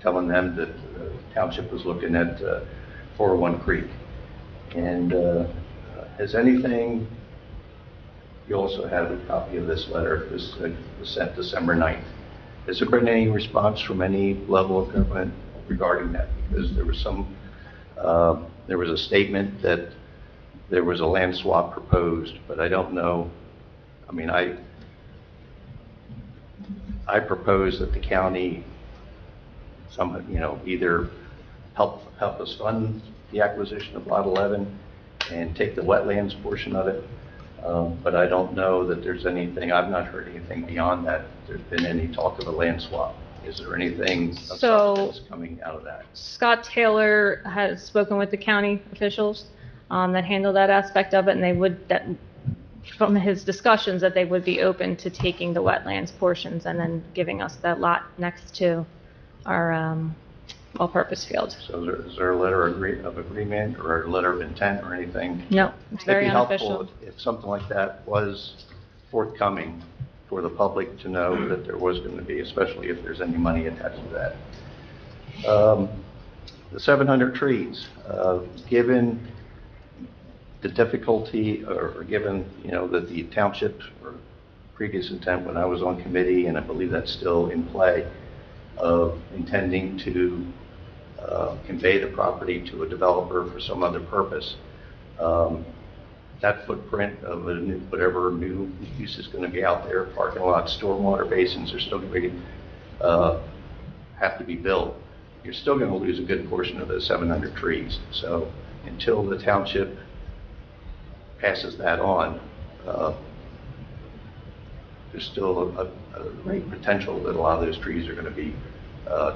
telling them that the township was looking at 401 Creek. And has anything, you also have a copy of this letter. This was sent December 9th. Has there been any response from any level of government regarding that? Because there was there was a statement that there was a land swap proposed, but I don't know. I mean, I propose that the county either help us fund the acquisition of lot 11 and take the wetlands portion of it. But I don't know that there's anything, I've not heard anything beyond that. There's been any talk of a land swap. Is there anything of substance coming out of that? Scott Taylor has spoken with the county officials that handle that aspect of it, and they would from his discussions that they would be open to taking the wetlands portions and then giving us that lot next to our all-purpose field. So is there a letter of agreement or a letter of intent or anything? No, it's very It'd be unofficial. helpful if something like that was forthcoming for the public to know that there was going to be, especially if there's any money attached to that. The 700 trees, given the difficulty or given, that the township or previous intent when I was on committee, and I believe that's still in play, of intending to convey the property to a developer for some other purpose. That footprint of whatever new use is going to be out there, parking lots, stormwater basins are still going to have to be built. You're still going to lose a good portion of those 700 trees. So until the township passes that on, there's still a great potential that a lot of those trees are going to be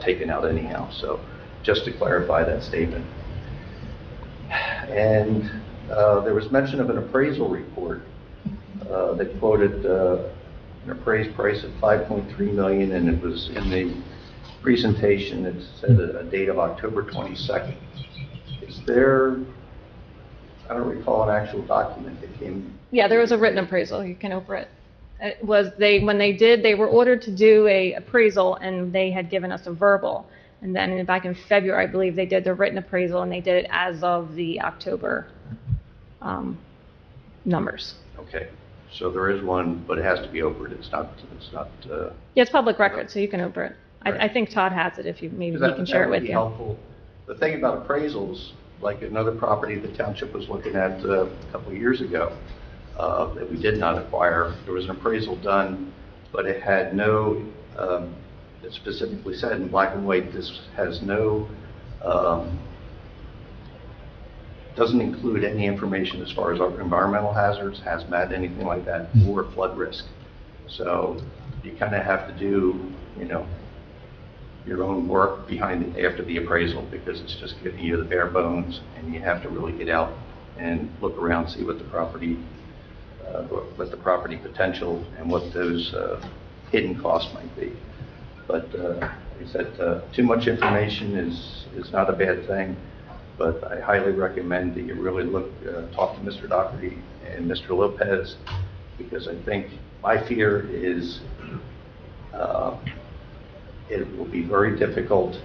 taken out anyhow. So just to clarify that statement. And there was mention of an appraisal report that quoted an appraised price of $5.3 million, and it was in the presentation. It said a date of October 22nd. Is there, I don't recall an actual document that came. Yeah, there was a written appraisal. You can open it. It was when they were ordered to do a appraisal, and they had given us a verbal. And then back in February, I believe they did the written appraisal, and they did it as of the October numbers. Okay, so there is one, but it has to be Oprah. It's not. Yeah, it's public record, so you can Oprah it. Right. I think Todd has it. If you maybe he That can share it would with be you. helpful. The thing about appraisals, like another property the township was looking at a couple of years ago that we did not acquire, there was an appraisal done, but it had no, it specifically said in black and white, this has no, doesn't include any information as far as our environmental hazards, hazmat, anything like that, or flood risk. So you kind of have to do, your own work behind it after the appraisal, because it's just giving you the bare bones, and you have to really get out and look around, see what the property potential and what those hidden costs might be. But like I said, too much information is not a bad thing, but I highly recommend that you really talk to Mr. Doherty and Mr. Lopez, because I think my fear is it will be very difficult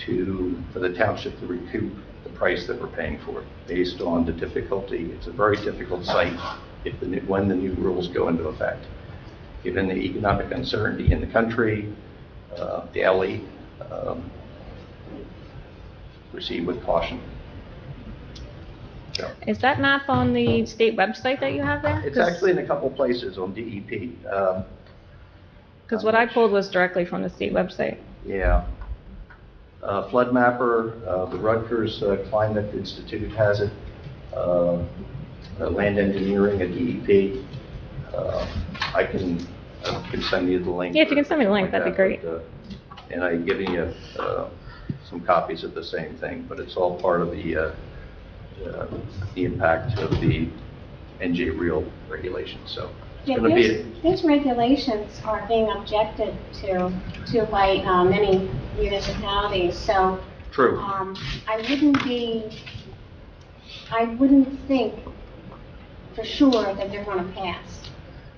for the township to recoup the price that we're paying for it, based on the difficulty. It's a very difficult site when the new rules go into effect. Given the economic uncertainty in the country, daily, proceed with caution. So, Is that map on the state website that you have there? it's actually in a couple places on DEP. Because what I pulled was directly from the state website. Yeah. Flood Mapper, the Rutgers Climate Institute has it. Land Engineering at DEP. I can send you the link. Yeah, if you can send me the link, that'd be great. And I give you some copies of the same thing, but it's all part of the impact of the NJ Real regulations. So it's going to be. These regulations are being objected to by many municipalities. So True. I wouldn't think for sure that they're going to pass.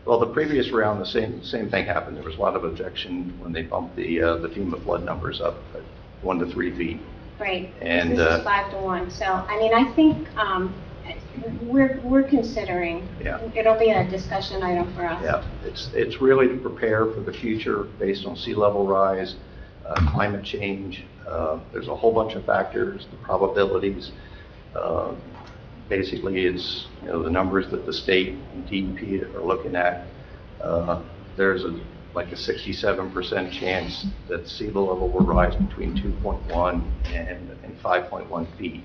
Well, the previous round, the same thing happened. There was a lot of objection when they bumped the FEMA flood numbers up at 1 to 3 feet. Right. And this is 5 to 1. So I mean, I think we're considering. Yeah. It'll be a discussion item for us. Yeah, it's really to prepare for the future based on sea level rise, climate change. There's a whole bunch of factors, the probabilities. Basically, it's the numbers that the state and DEP are looking at. There's like a 67% chance that sea level will rise between 2.1 and 5.1 feet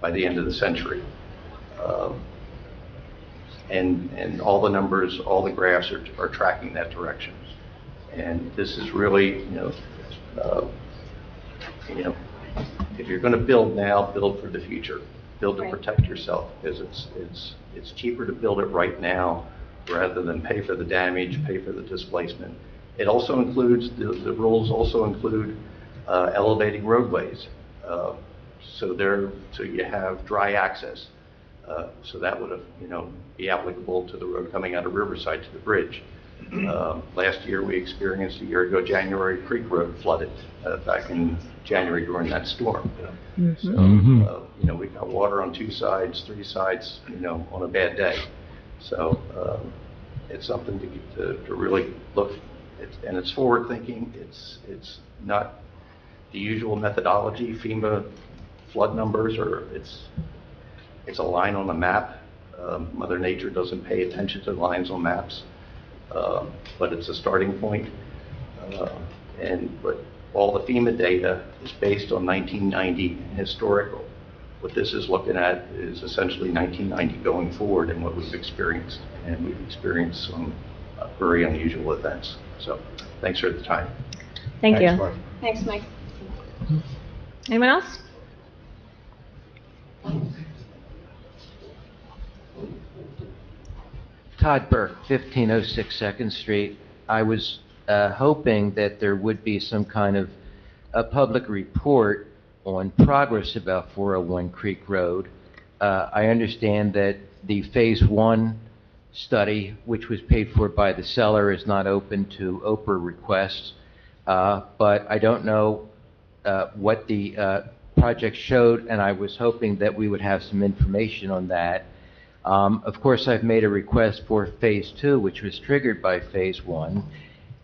by the end of the century. And all the numbers, all the graphs are tracking that direction. And this is really, if you're going to build now, build for the future. build to protect yourself, because it's cheaper to build it right now rather than pay for the damage, pay for the displacement. It also includes, the rules also include elevating roadways. So you have dry access. So that would, be applicable to the road coming out of Riverside to the bridge. Last year, we experienced, a year ago, January Creek Road flooded back in January during that storm. So, we've got water on 2 sides, 3 sides, on a bad day. So it's something to really look at, and it's forward thinking. It's not the usual methodology. FEMA flood numbers, or it's a line on a map. Mother Nature doesn't pay attention to lines on maps, but it's a starting point. But all the FEMA data is based on 1990 historical. What this is looking at is essentially 1990 going forward and what we've experienced. And we've experienced some very unusual events. So thanks for the time. Thank you. Mark. Thanks, Mike. Anyone else? Todd Burke, 1506 2nd Street. I was hoping that there would be some kind of a public report on progress about 401 Creek Road. I understand that the Phase 1 study, which was paid for by the seller, is not open to Oprah requests, but I don't know what the project showed, and I was hoping that we would have some information on that. Of course, I've made a request for Phase 2, which was triggered by Phase 1,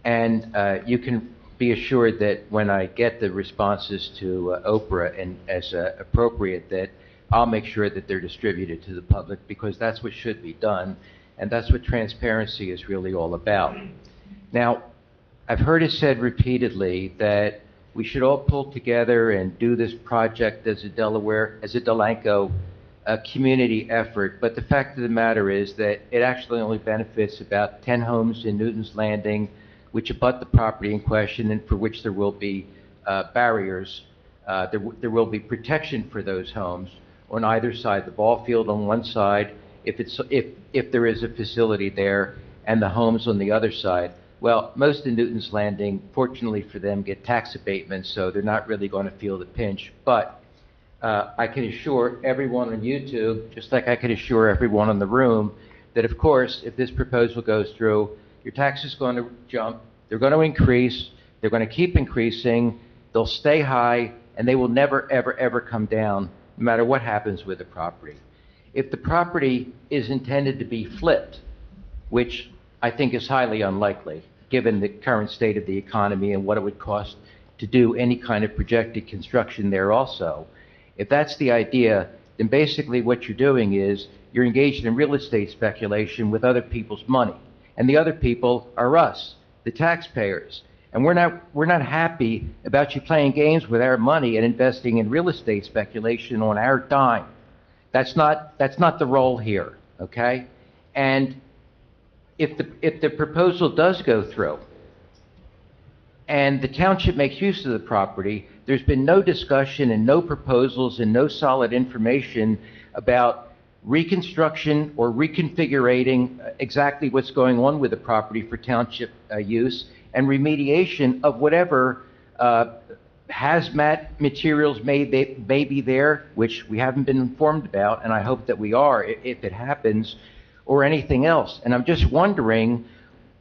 and you can be assured that when I get the responses to Oprah and as appropriate, that I'll make sure that they're distributed to the public, because that's what should be done, and that's what transparency is really all about. Now, I've heard it said repeatedly that we should all pull together and do this project as a Delanco community effort, but the fact of the matter is that it actually only benefits about 10 homes in Newton's Landing, which abut the property in question and for which there will be barriers. There will be protection for those homes on either side. The ball field on one side, if there is a facility there, and the homes on the other side. Well, most of Newton's Landing, fortunately for them, get tax abatements, so they're not really going to feel the pinch. But I can assure everyone on YouTube, just like I can assure everyone in the room, that of course, if this proposal goes through, your tax is going to jump, they're going to increase, they're going to keep increasing, they'll stay high, and they will never, ever, ever come down, no matter what happens with the property. If the property is intended to be flipped, which I think is highly unlikely, given the current state of the economy and what it would cost to do any kind of projected construction there also, if that's the idea, then basically what you're doing is you're engaged in real estate speculation with other people's money. And the other people are us, the taxpayers. And we're not happy about you playing games with our money and investing in real estate speculation on our dime. That's not the role here, okay? And if the proposal does go through and the township makes use of the property, there's been no discussion and no proposals and no solid information about reconstruction or reconfiguring exactly what's going on with the property for township use, and remediation of whatever hazmat materials may be there, which we haven't been informed about, and I hope that we are if it happens, or anything else. And I'm just wondering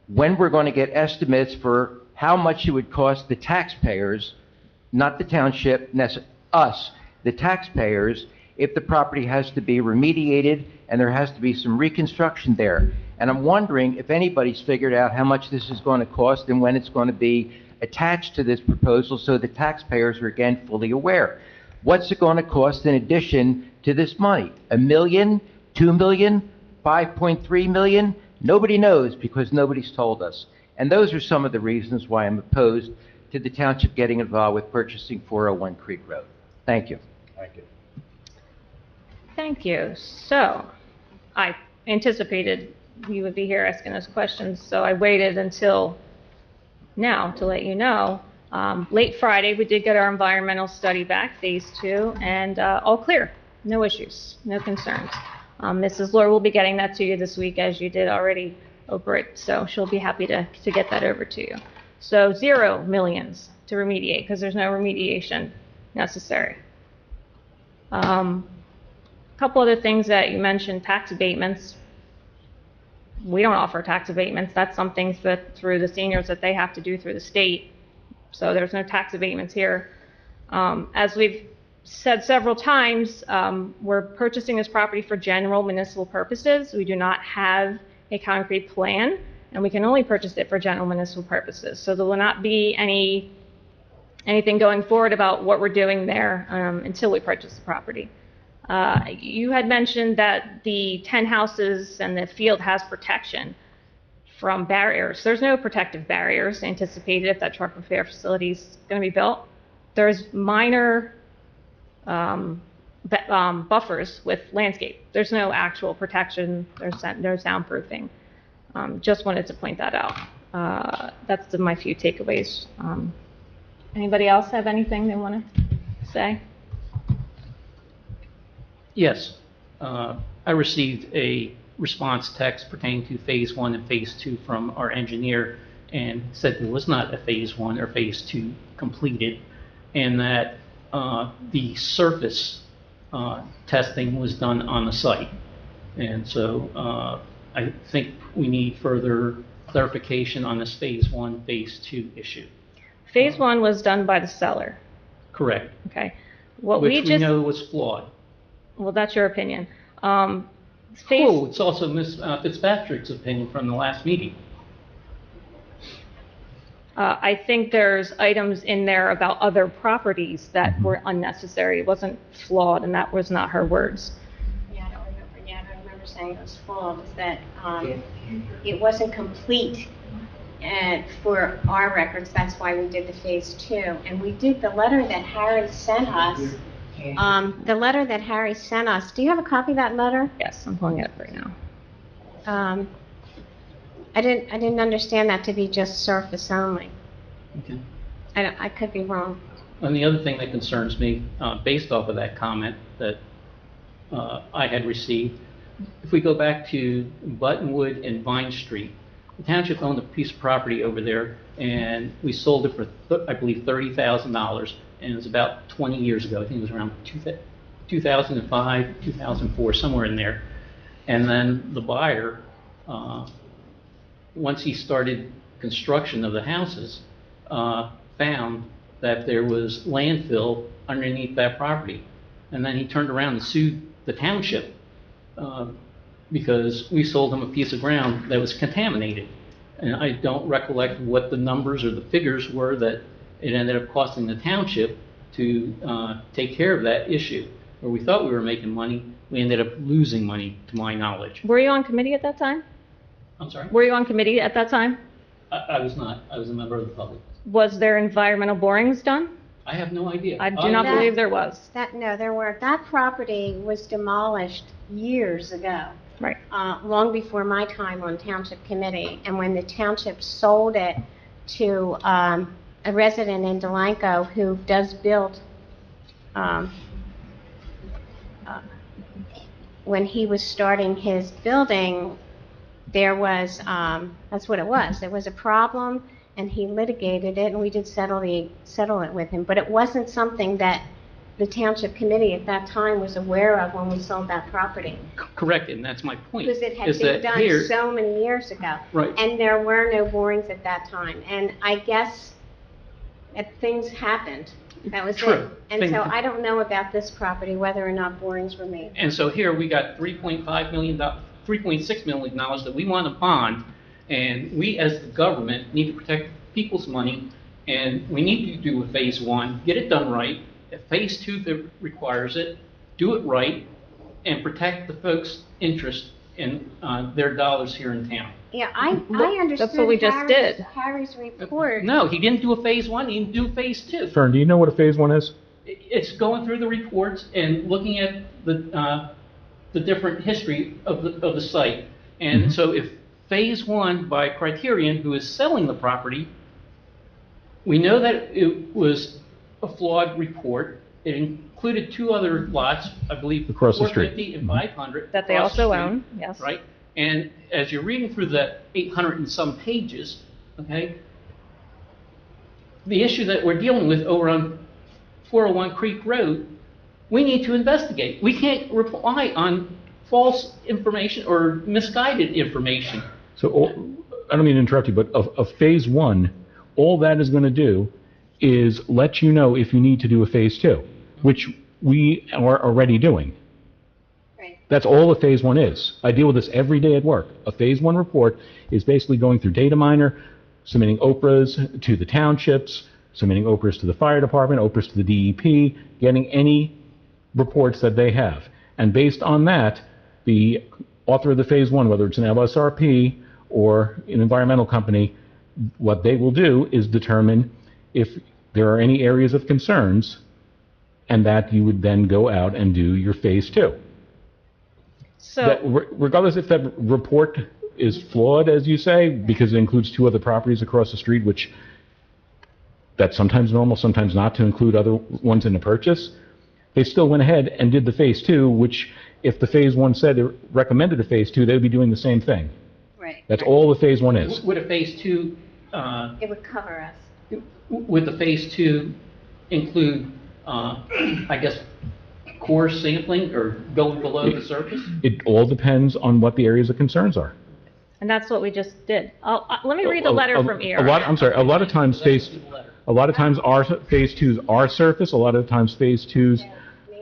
when we're going to get estimates for how much it would cost the taxpayers, not the township, us, the taxpayers, if the property has to be remediated and there has to be some reconstruction there. And I'm wondering if anybody's figured out how much this is going to cost and when it's going to be attached to this proposal, so the taxpayers are again fully aware. What's it going to cost in addition to this money? $1 million, $2 million, $5.3 million? Nobody knows, because nobody's told us. And those are some of the reasons why I'm opposed to the township getting involved with purchasing 401 Creek Road. Thank you. Thank you. Thank you. So, I anticipated you would be here asking us questions, so I waited until now to let you know. Late Friday, we did get our environmental study back, Phase 2, and all clear. No issues, no concerns. Mrs. Lord will be getting that to you this week, as you did already over it, so she'll be happy to get that over to you. So 0 millions to remediate, because there's no remediation necessary. A couple other things that you mentioned, tax abatements. We don't offer tax abatements. That's something that through the seniors that they have to do through the state. So there's no tax abatements here. As we've said several times, we're purchasing this property for general municipal purposes. We do not have a concrete plan, and we can only purchase it for general municipal purposes. So there will not be anything going forward about what we're doing there until we purchase the property. You had mentioned that the 10 houses and the field has protection from barriers. There's no protective barriers anticipated if that truck repair facility is going to be built. There's minor buffers with landscape. There's no actual protection. There's no soundproofing. Just wanted to point that out. That's my few takeaways. Anybody else have anything they want to say? Yes. I received a response text pertaining to Phase 1 and Phase 2 from our engineer, and said there was not a Phase 1 or Phase 2 completed, and that the surface testing was done on the site. And so I think we need further clarification on this Phase 1, Phase 2 issue. Phase 1 was done by the seller. Correct. Okay. Which we know was flawed. Well, that's your opinion. It's also Ms. Fitzpatrick's opinion from the last meeting. I think there's items in there about other properties that were unnecessary. It wasn't flawed, and that was not her words. Yeah, I don't remember saying it was flawed. Is that it wasn't complete for our records. That's why we did the Phase 2. And we did the letter that Harry sent us. The letter that Harry sent us. Do you have a copy of that letter? Yes, I'm pulling it up right now. I didn't understand that to be just surface only. Okay. I could be wrong. And the other thing that concerns me, based off of that comment that I had received, if we go back to Buttonwood and Vine Street, the township owned a piece of property over there, and we sold it for, I believe, $30,000, and it was about 20 years ago. I think it was around 2005, 2004, somewhere in there. And then the buyer, once he started construction of the houses, found that there was landfill underneath that property. And then he turned around and sued the township because we sold him a piece of ground that was contaminated. And I don't recollect what the numbers or the figures were that it ended up costing the township to take care of that issue. Where we thought we were making money, we ended up losing money, to my knowledge. Were you on committee at that time? I'm sorry? Were you on committee at that time? I was not. I was a member of the public. Was there environmental borings done? I have no idea. I do not believe there was. No, there were. That property was demolished years ago. Right. Long before my time on township committee, and when the township sold it to a resident in Delanco who does build, when he was starting his building, there was, that's what it was. There was a problem, and he litigated it, and we did settle it with him. But it wasn't something that the township committee at that time was aware of when we sold that property. Correct, and that's my point. Because it had been done so many years ago. Right. And there were no borings at that time. And I guess things happened. That was True. it. And so I don't know about this property, whether or not borings were made. And so here we got $3.6 million that we want to bond, and we as the government need to protect people's money, and we need to do a Phase 1, get it done right. If Phase 2 that requires it, do it right, and protect the folks' interest in their dollars here in town. Yeah, I understood. That's what we just did. Harry's report. No, he didn't do a Phase 1, he didn't do a Phase 2. Fern, do you know what a Phase 1 is? It's going through the reports and looking at the different history of the site. And so if Phase 1 by Criterion, who is selling the property, we know that it was a flawed report, It included two other lots, I believe, Across the street. 450 and 500. That they across the also street, own, yes. Right? And as you're reading through the 800 and some pages, okay, the issue that we're dealing with over on 401 Creek Road, we need to investigate. We can't rely on false information or misguided information. So, I don't mean to interrupt you, but of phase one, all that is going to do is let you know if you need to do a phase two, which we are already doing. Right. That's all a phase one is. I deal with this every day at work. A phase one report is basically going through data miner, submitting OPRAs to the townships, submitting OPRAs to the fire department, OPRAs to the DEP, getting any reports that they have. And based on that, the author of the phase one, whether it's an LSRP or an environmental company, what they will do is determine if there are any areas of concerns, and that you would then go out and do your phase two. So, That, regardless if that report is flawed, as you say, because it includes two other properties across the street, which that's sometimes normal, sometimes not to include other ones in the purchase, they still went ahead and did the phase two, which if the phase one said it recommended a phase two, they would be doing the same thing. Right. That's all the phase one is. Would a phase two, It would cover us. would the phase two include, I guess, core sampling or going below the surface? It all depends on what the areas of concerns are. and that's what we just did. Let me read the letter from ERI. A lot of times our phase twos are surface, a lot of times phase twos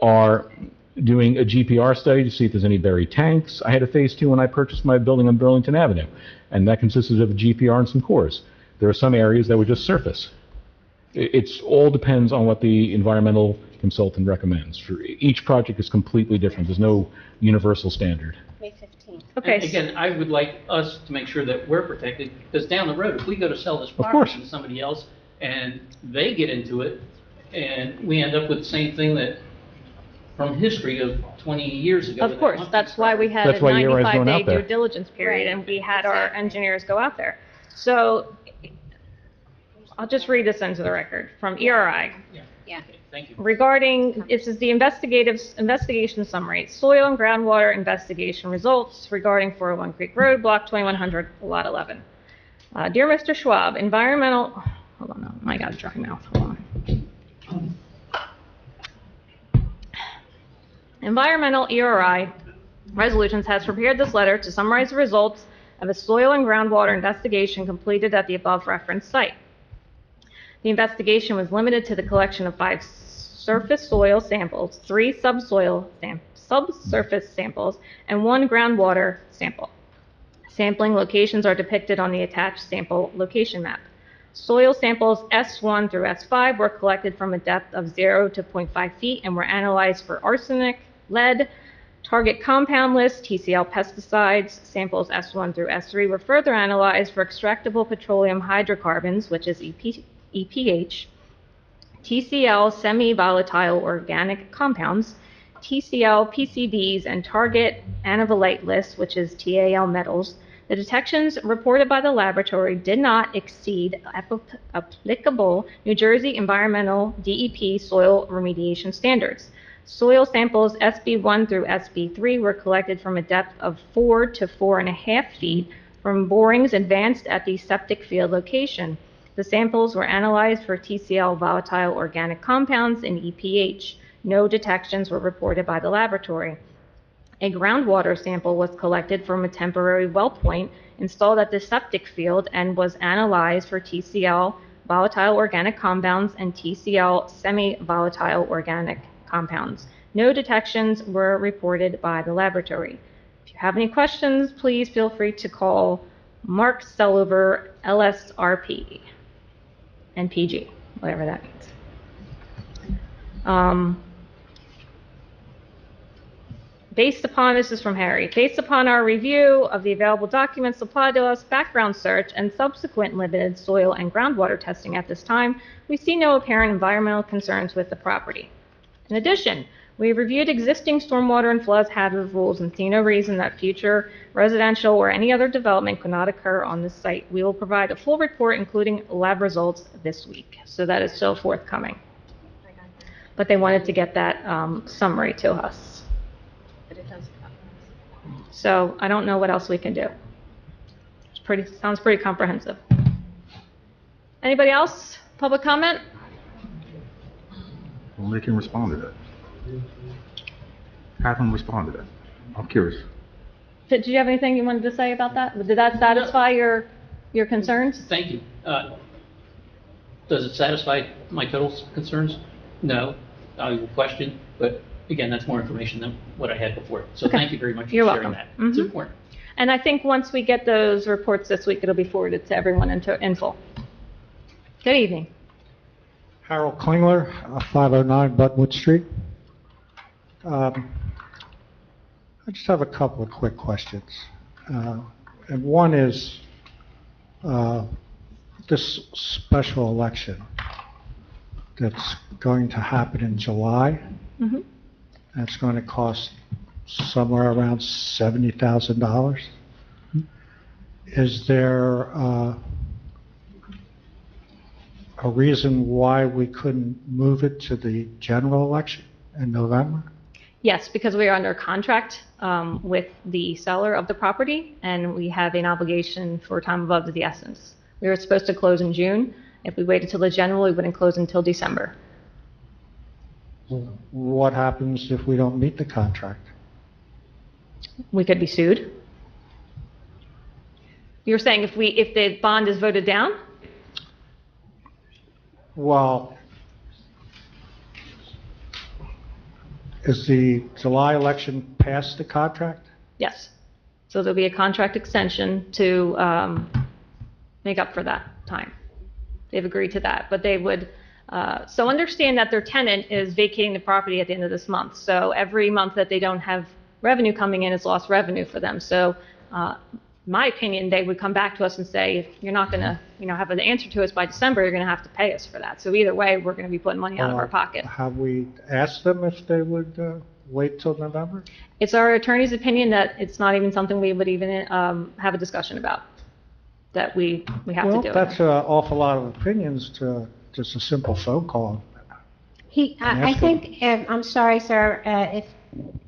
are doing a GPR study to see if there's any buried tanks. I had a phase two when I purchased my building on Burlington Avenue, and that consisted of a GPR and some cores. There are some areas that were just surface. It's all depends on what the environmental consultant recommends. For each project is completely different. There's no universal standard. May 15th. Okay, And again, I would like us to make sure that we're protected, because down the road, if we go to sell this course. property to somebody else and they get into it, and we end up with the same thing that from history of 20 years ago. of course, that's why we had That's a why ERI is going 95-day out there. due diligence period, Right. and we had our Exactly. engineers go out there. So, I'll just read this into the record from ERI. Yeah. Okay, thank you. Regarding, this is the investigation summary, soil and groundwater investigation results regarding 401 Creek Road, Block 2100, Lot 11. Dear Mr. Schwab, hold on, no, I got a dry mouth, hold on. Environmental ERI Resolutions has prepared this letter to summarize the results of a soil and groundwater investigation completed at the above referenced site. The investigation was limited to the collection of 5 surface soil samples, 3 subsurface samples, and 1 groundwater sample. Sampling locations are depicted on the attached sample location map. Soil samples S1 through S5 were collected from a depth of 0 to 0.5 feet and were analyzed for arsenic, lead, target compound list, TCL pesticides. Samples S1 through S3 were further analyzed for extractable petroleum hydrocarbons, which is EPH, TCL semi-volatile organic compounds, TCL PCBs, and target anavolite list, which is TAL metals. The detections reported by the laboratory did not exceed applicable New Jersey environmental DEP soil remediation standards. Soil samples SB1 through SB3 were collected from a depth of 4 to 4.5 feet from borings advanced at the septic field location. The samples were analyzed for TCL volatile organic compounds and EPH. No detections were reported by the laboratory. A groundwater sample was collected from a temporary well point installed at the septic field and was analyzed for TCL volatile organic compounds and TCL semi-volatile organic compounds. No detections were reported by the laboratory. If you have any questions, please feel free to call Mark Sellover, LSRP, NPG, whatever that means. This is from Harry. Based upon our review of the available documents supplied to us, background search, and subsequent limited soil and groundwater testing at this time, we see no apparent environmental concerns with the property. In addition, we have reviewed existing stormwater and flood hazard rules and see no reason that future residential or any other development could not occur on this site. We will provide a full report, including lab results, this week. So that is still forthcoming. but they wanted to get that summary to us. So I don't know what else we can do. Sounds pretty comprehensive. Anybody else? Public comment? Well, they can respond to that. Have them respond to that. I'm curious. Did you have anything you wanted to say about that? Did that satisfy your concerns? Thank you. Does it satisfy my total concerns? No. I will question, but again, that's more information than what I had before. So Okay. thank you very much for You're sharing welcome. that. It's Mhm. important. And I think once we get those reports this week, it'll be forwarded to everyone in full. Good evening. Harold Klingler, 509 Buttonwood Street. I just have a couple of quick questions. And one is this special election that's going to happen in July. Mm-hmm. And it's going to cost somewhere around $70,000. Is there a reason why we couldn't move it to the general election in November? Yes, because we are under contract with the seller of the property, and we have an obligation for time of the essence. We were supposed to close in June. If we waited till the general, we wouldn't close until December. What happens if we don't meet the contract? We could be sued. You're saying if the bond is voted down? Well, is the July election past the contract? Yes. So there'll be a contract extension to make up for that time. They've agreed to that, but they would, so understand that their tenant is vacating the property at the end of this month. So every month that they don't have revenue coming in is lost revenue for them. So, my opinion, they would come back to us and say, if you're not going to, have an answer to us by December, you're going to have to pay us for that. So either way, we're going to be putting money out of our pocket. Have we asked them if they would wait till November? It's our attorney's opinion that it's not even something we would even have a discussion about, that we have to do it. Well, that's an awful lot of opinions to just a simple phone call. I think, I'm sorry, sir, if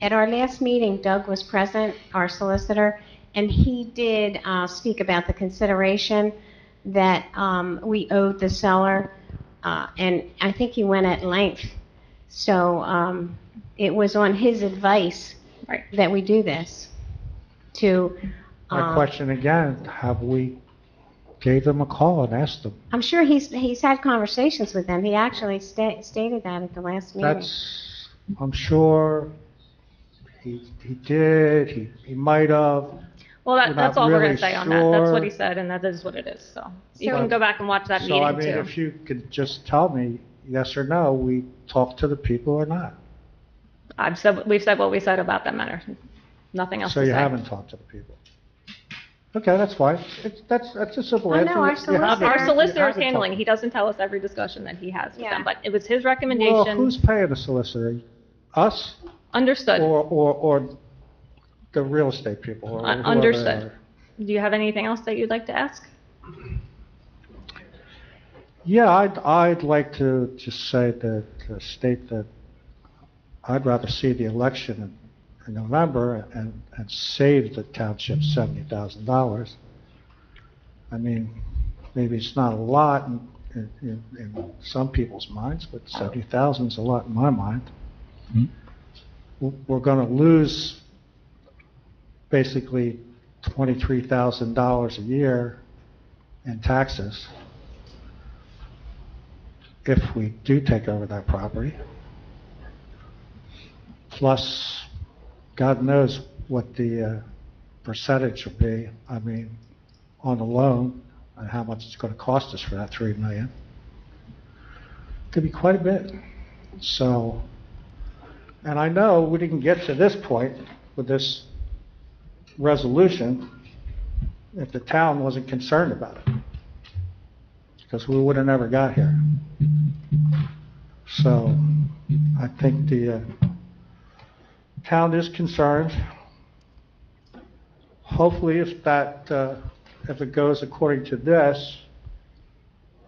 at our last meeting, Doug was present, our solicitor, and he did speak about the consideration that we owed the seller, and I think he went at length. So it was on his advice that we do this. My question again, have we gave them a call and asked them? I'm sure he's had conversations with them. He actually stated that at the last meeting. I'm sure he did, he might have. Well, that's all we're going to really say on that. That's what sure. he said, and that is what it is. So you can go back and watch that meeting So, I mean, too. if you could just tell me, yes or no, we talked to the people or not? We've said what we said about that matter. Nothing else So to you say. haven't talked to the people? Okay, that's fine. That's a simple Oh, answer. no, our You solicitor- haven't- Our you solicitor is haven't handling. talked- He doesn't tell us every discussion that he has with Yeah. them, but it was his recommendation. Well, who's paying the solicitor? Us? Understood. Or the real estate people? Or whoever they Understood. are? Do you have anything else that you'd like to ask? Yeah, I'd like to just say that, state that I'd rather see the election in November and save the township $70,000. I mean, maybe it's not a lot in some people's minds, but 70,000 is a lot in my mind. We're going to lose basically $23,000 a year in taxes if we do take over that property. Plus, God knows what the percentage will be, I mean, on the loan, and how much it's going to cost us for that $3 million. Could be quite a bit. So, and I know we didn't get to this point with this resolution if the town wasn't concerned about it, because we would have never got here. So I think the town is concerned. Hopefully if it goes according to this,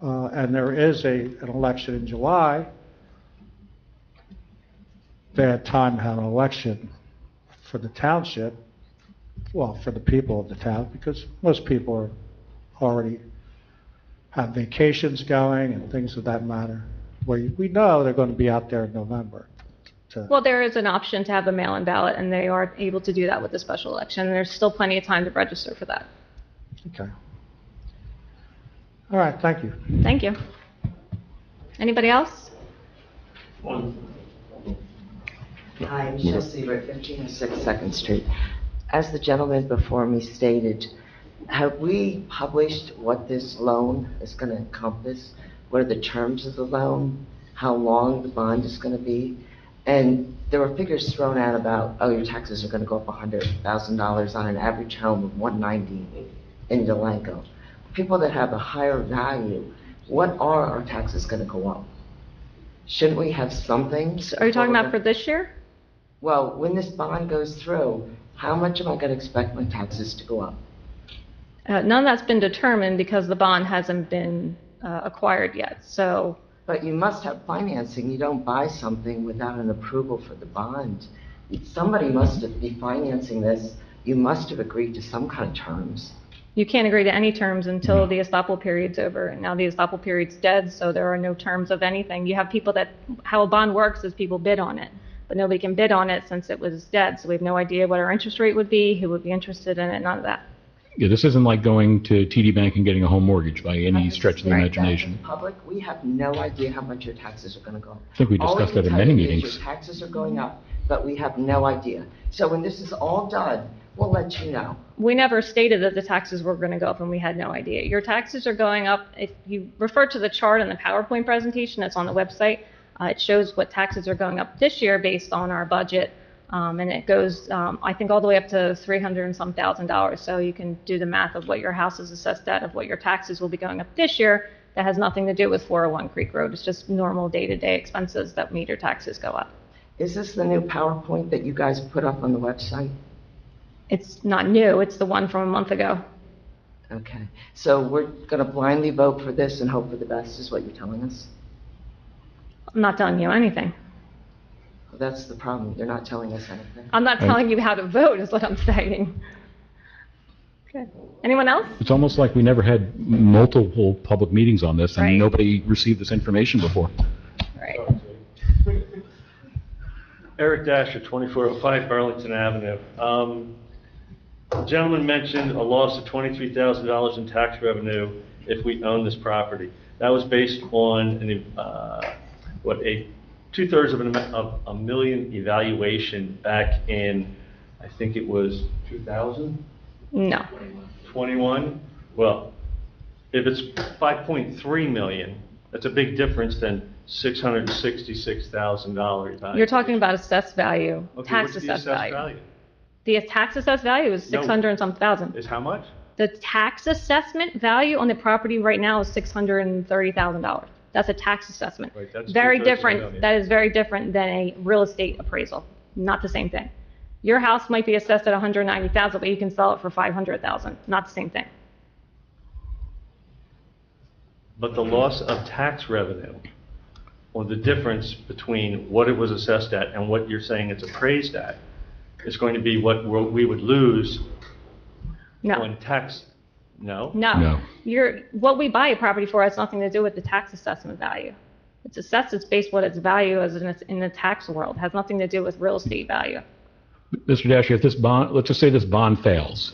and there is an election in July, bad time to have an election for the township, well, for the people of the town, because most people are already have vacations going and things of that matter, where we know they're going to be out there in November. Well, there is an option to have a mail-in ballot, and they are able to do that with the special election. There's still plenty of time to register for that. Okay. All right, thank you. Thank you. Anybody else? Hi, Michelle Siebert, 1506 2nd Street. As the gentleman before me stated, have we published what this loan is going to encompass? What are the terms of the loan? How long the bond is going to be? And there were figures thrown out about, oh, your taxes are going to go up $100,000 on an average home of $190 in Delanco. People that have a higher value, what are our taxes going to go up? Shouldn't we have something? Are you talking about for this year? Well, when this bond goes through, how much am I going to expect my taxes to go up? None of that's been determined because the bond hasn't been acquired yet. So, but you must have financing. You don't buy something without an approval for the bond. Somebody must be financing this. You must have agreed to some kind of terms. You can't agree to any terms until the estoppel period's over. And now the estoppel period's dead, so there are no terms of anything. You have people that, how a bond works is people bid on it. But nobody can bid on it since it was dead. So we have no idea what our interest rate would be, who would be interested in it, none of that. Yeah, this isn't like going to TD Bank and getting a home mortgage by any stretch of the imagination. Public, we have no idea how much your taxes are going to go up. I think we discussed that in many meetings. Your taxes are going up, but we have no idea. So when this is all done, we'll let you know. We never stated that the taxes were going to go up and we had no idea. Your taxes are going up. If you refer to the chart in the PowerPoint presentation that's on the website, it shows what taxes are going up this year based on our budget. And it goes, I think, all the way up to $300 and some $1,000. So you can do the math of what your house is assessed at, of what your taxes will be going up this year. That has nothing to do with 401 Creek Road. It's just normal day-to-day expenses that made your taxes go up. Is this the new PowerPoint that you guys put up on the website? It's not new. It's the one from a month ago. Okay. So we're going to blindly vote for this and hope for the best is what you're telling us? I'm not telling you anything. Well, that's the problem. You're not telling us anything. I'm not telling you how to vote is what I'm saying. Okay. Anyone else? It's almost like we never had multiple public meetings on this and Right. nobody received this information before. Right. Eric Dasher, 2405 Burlington Avenue. The gentleman mentioned a loss of $23,000 in tax revenue if we own this property. That was based on a two-thirds of a million evaluation back in, I think it was 2000? No. 21? Well, if it's 5.3 million, that's a big difference than $666,000 value. You're talking about assessed value, Okay, tax what's the assessed assessed value. The tax assessed value is 600 and some thousand. Is how much? The tax assessment value on the property right now is $630,000. That's a tax assessment. Right, that's Very two-thirds of a different. million. That is very different than a real estate appraisal. Not the same thing. Your house might be assessed at $190,000, but you can sell it for $500,000. Not the same thing. But the loss of tax revenue, or the difference between what it was assessed at and what you're saying it's appraised at, is going to be what we would lose No. on tax. No? No. What we buy a property for has nothing to do with the tax assessment value. It's assessed, it's based what its value is in the tax world. It has nothing to do with real estate value. Mr. Dasher, if this bond, let's just say this bond fails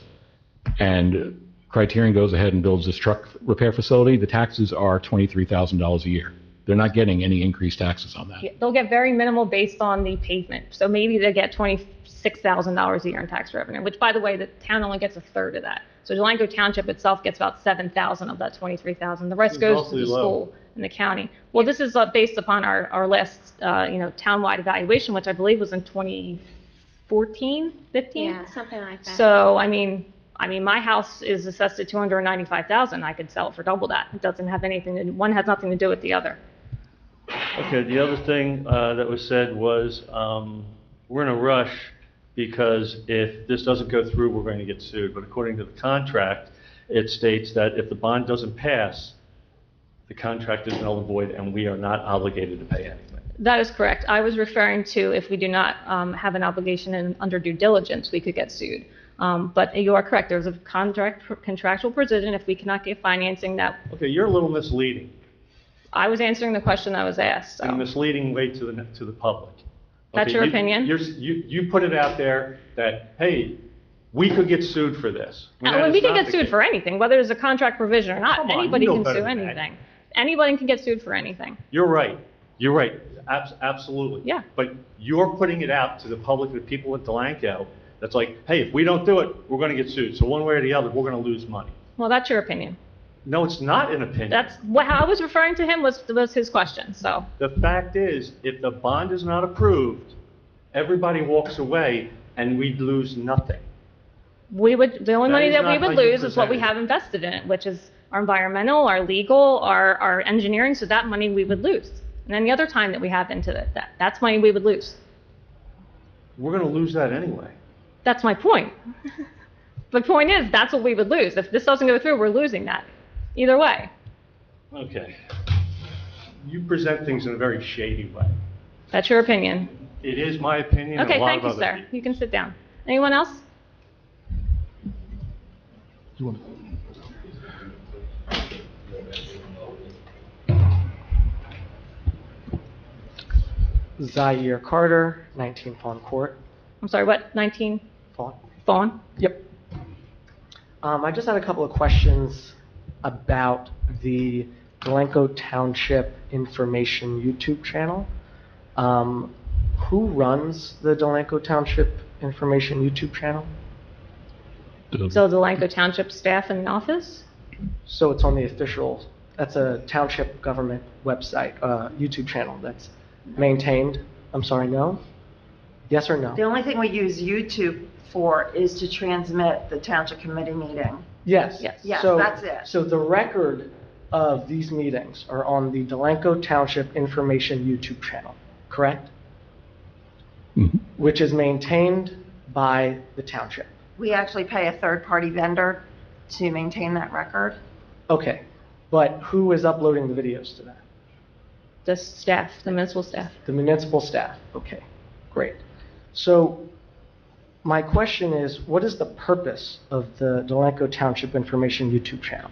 and Criterion goes ahead and builds this truck repair facility, the taxes are $23,000 a year. They're not getting any increased taxes on that. They'll get very minimal based on the pavement. So maybe they get $26,000 a year in tax revenue, which, by the way, the town only gets a third of that. So Delanco Township itself gets about $7,000 of that $23,000. The rest goes to the school and the county. Well, this is based upon our last, townwide evaluation, which I believe was in 2014, 15. Yeah, something like that. So, I mean, my house is assessed at $295,000. I could sell it for double that. It doesn't have anything. One has nothing to do with the other. Okay, the other thing that was said was we're in a rush because if this doesn't go through, we're going to get sued. But according to the contract, it states that if the bond doesn't pass, the contract is null and void and we are not obligated to pay anything. That is correct. I was referring to if we do not have an obligation and under due diligence, we could get sued. But you are correct. There's a contractual provision if we cannot get financing that. Okay, you're a little misleading, I was answering the question that was asked. in a So misleading way to the public. that's Okay, your opinion. You put it out there that, hey, we could get sued for this. When that Well, is we can not get the sued case. for anything, whether there's a contract provision or not. Come on, Anybody you know can better sue than that. anything. Anybody can get sued for anything. You're right. You're right. Absolutely. Yeah. But you're putting it out to the public, the people at Delanco, that's like, hey, if we don't do it, we're going to get sued. So one way or the other, we're going to lose money. Well, that's your opinion. No, it's not an opinion. That's how I was referring to him was his question. So The fact is, if the bond is not approved, everybody walks away and we lose nothing. the only That money is that we not how would you lose is what we present it. have invested in it, which is our environmental, our legal, our engineering. So that money we would lose. And any other time that we have into that's money we would lose. We're going to lose that anyway. That's my point. The point is, that's what we would lose. If this doesn't go through, we're losing that. Either way. Okay. You present things in a very shady way. That's your opinion. It is my opinion and Okay, a lot thank of you, other sir. people. You can sit down. Anyone else? You want Zaire Carter, 19 Fawn Court. I'm sorry, what? 19? Fawn. Fawn? Yep. I just had a couple of questions about the Delanco Township Information YouTube channel. Who runs the Delanco Township Information YouTube channel? So the Delanco Township staff in the office? So it's on the official, that's a township government website, YouTube channel that's maintained. I'm sorry, no? Yes or no? The only thing we use YouTube for is to transmit the township committee meeting. Yes. Yes, So- that's it. So the record of these meetings are on the Delanco Township Information YouTube channel, correct? Which is maintained by the township. We actually pay a third-party vendor to maintain that record. Okay, but who is uploading the videos to that? The staff, the municipal staff. The municipal staff. Okay, great. So my question is, what is the purpose of the Delanco Township Information YouTube channel?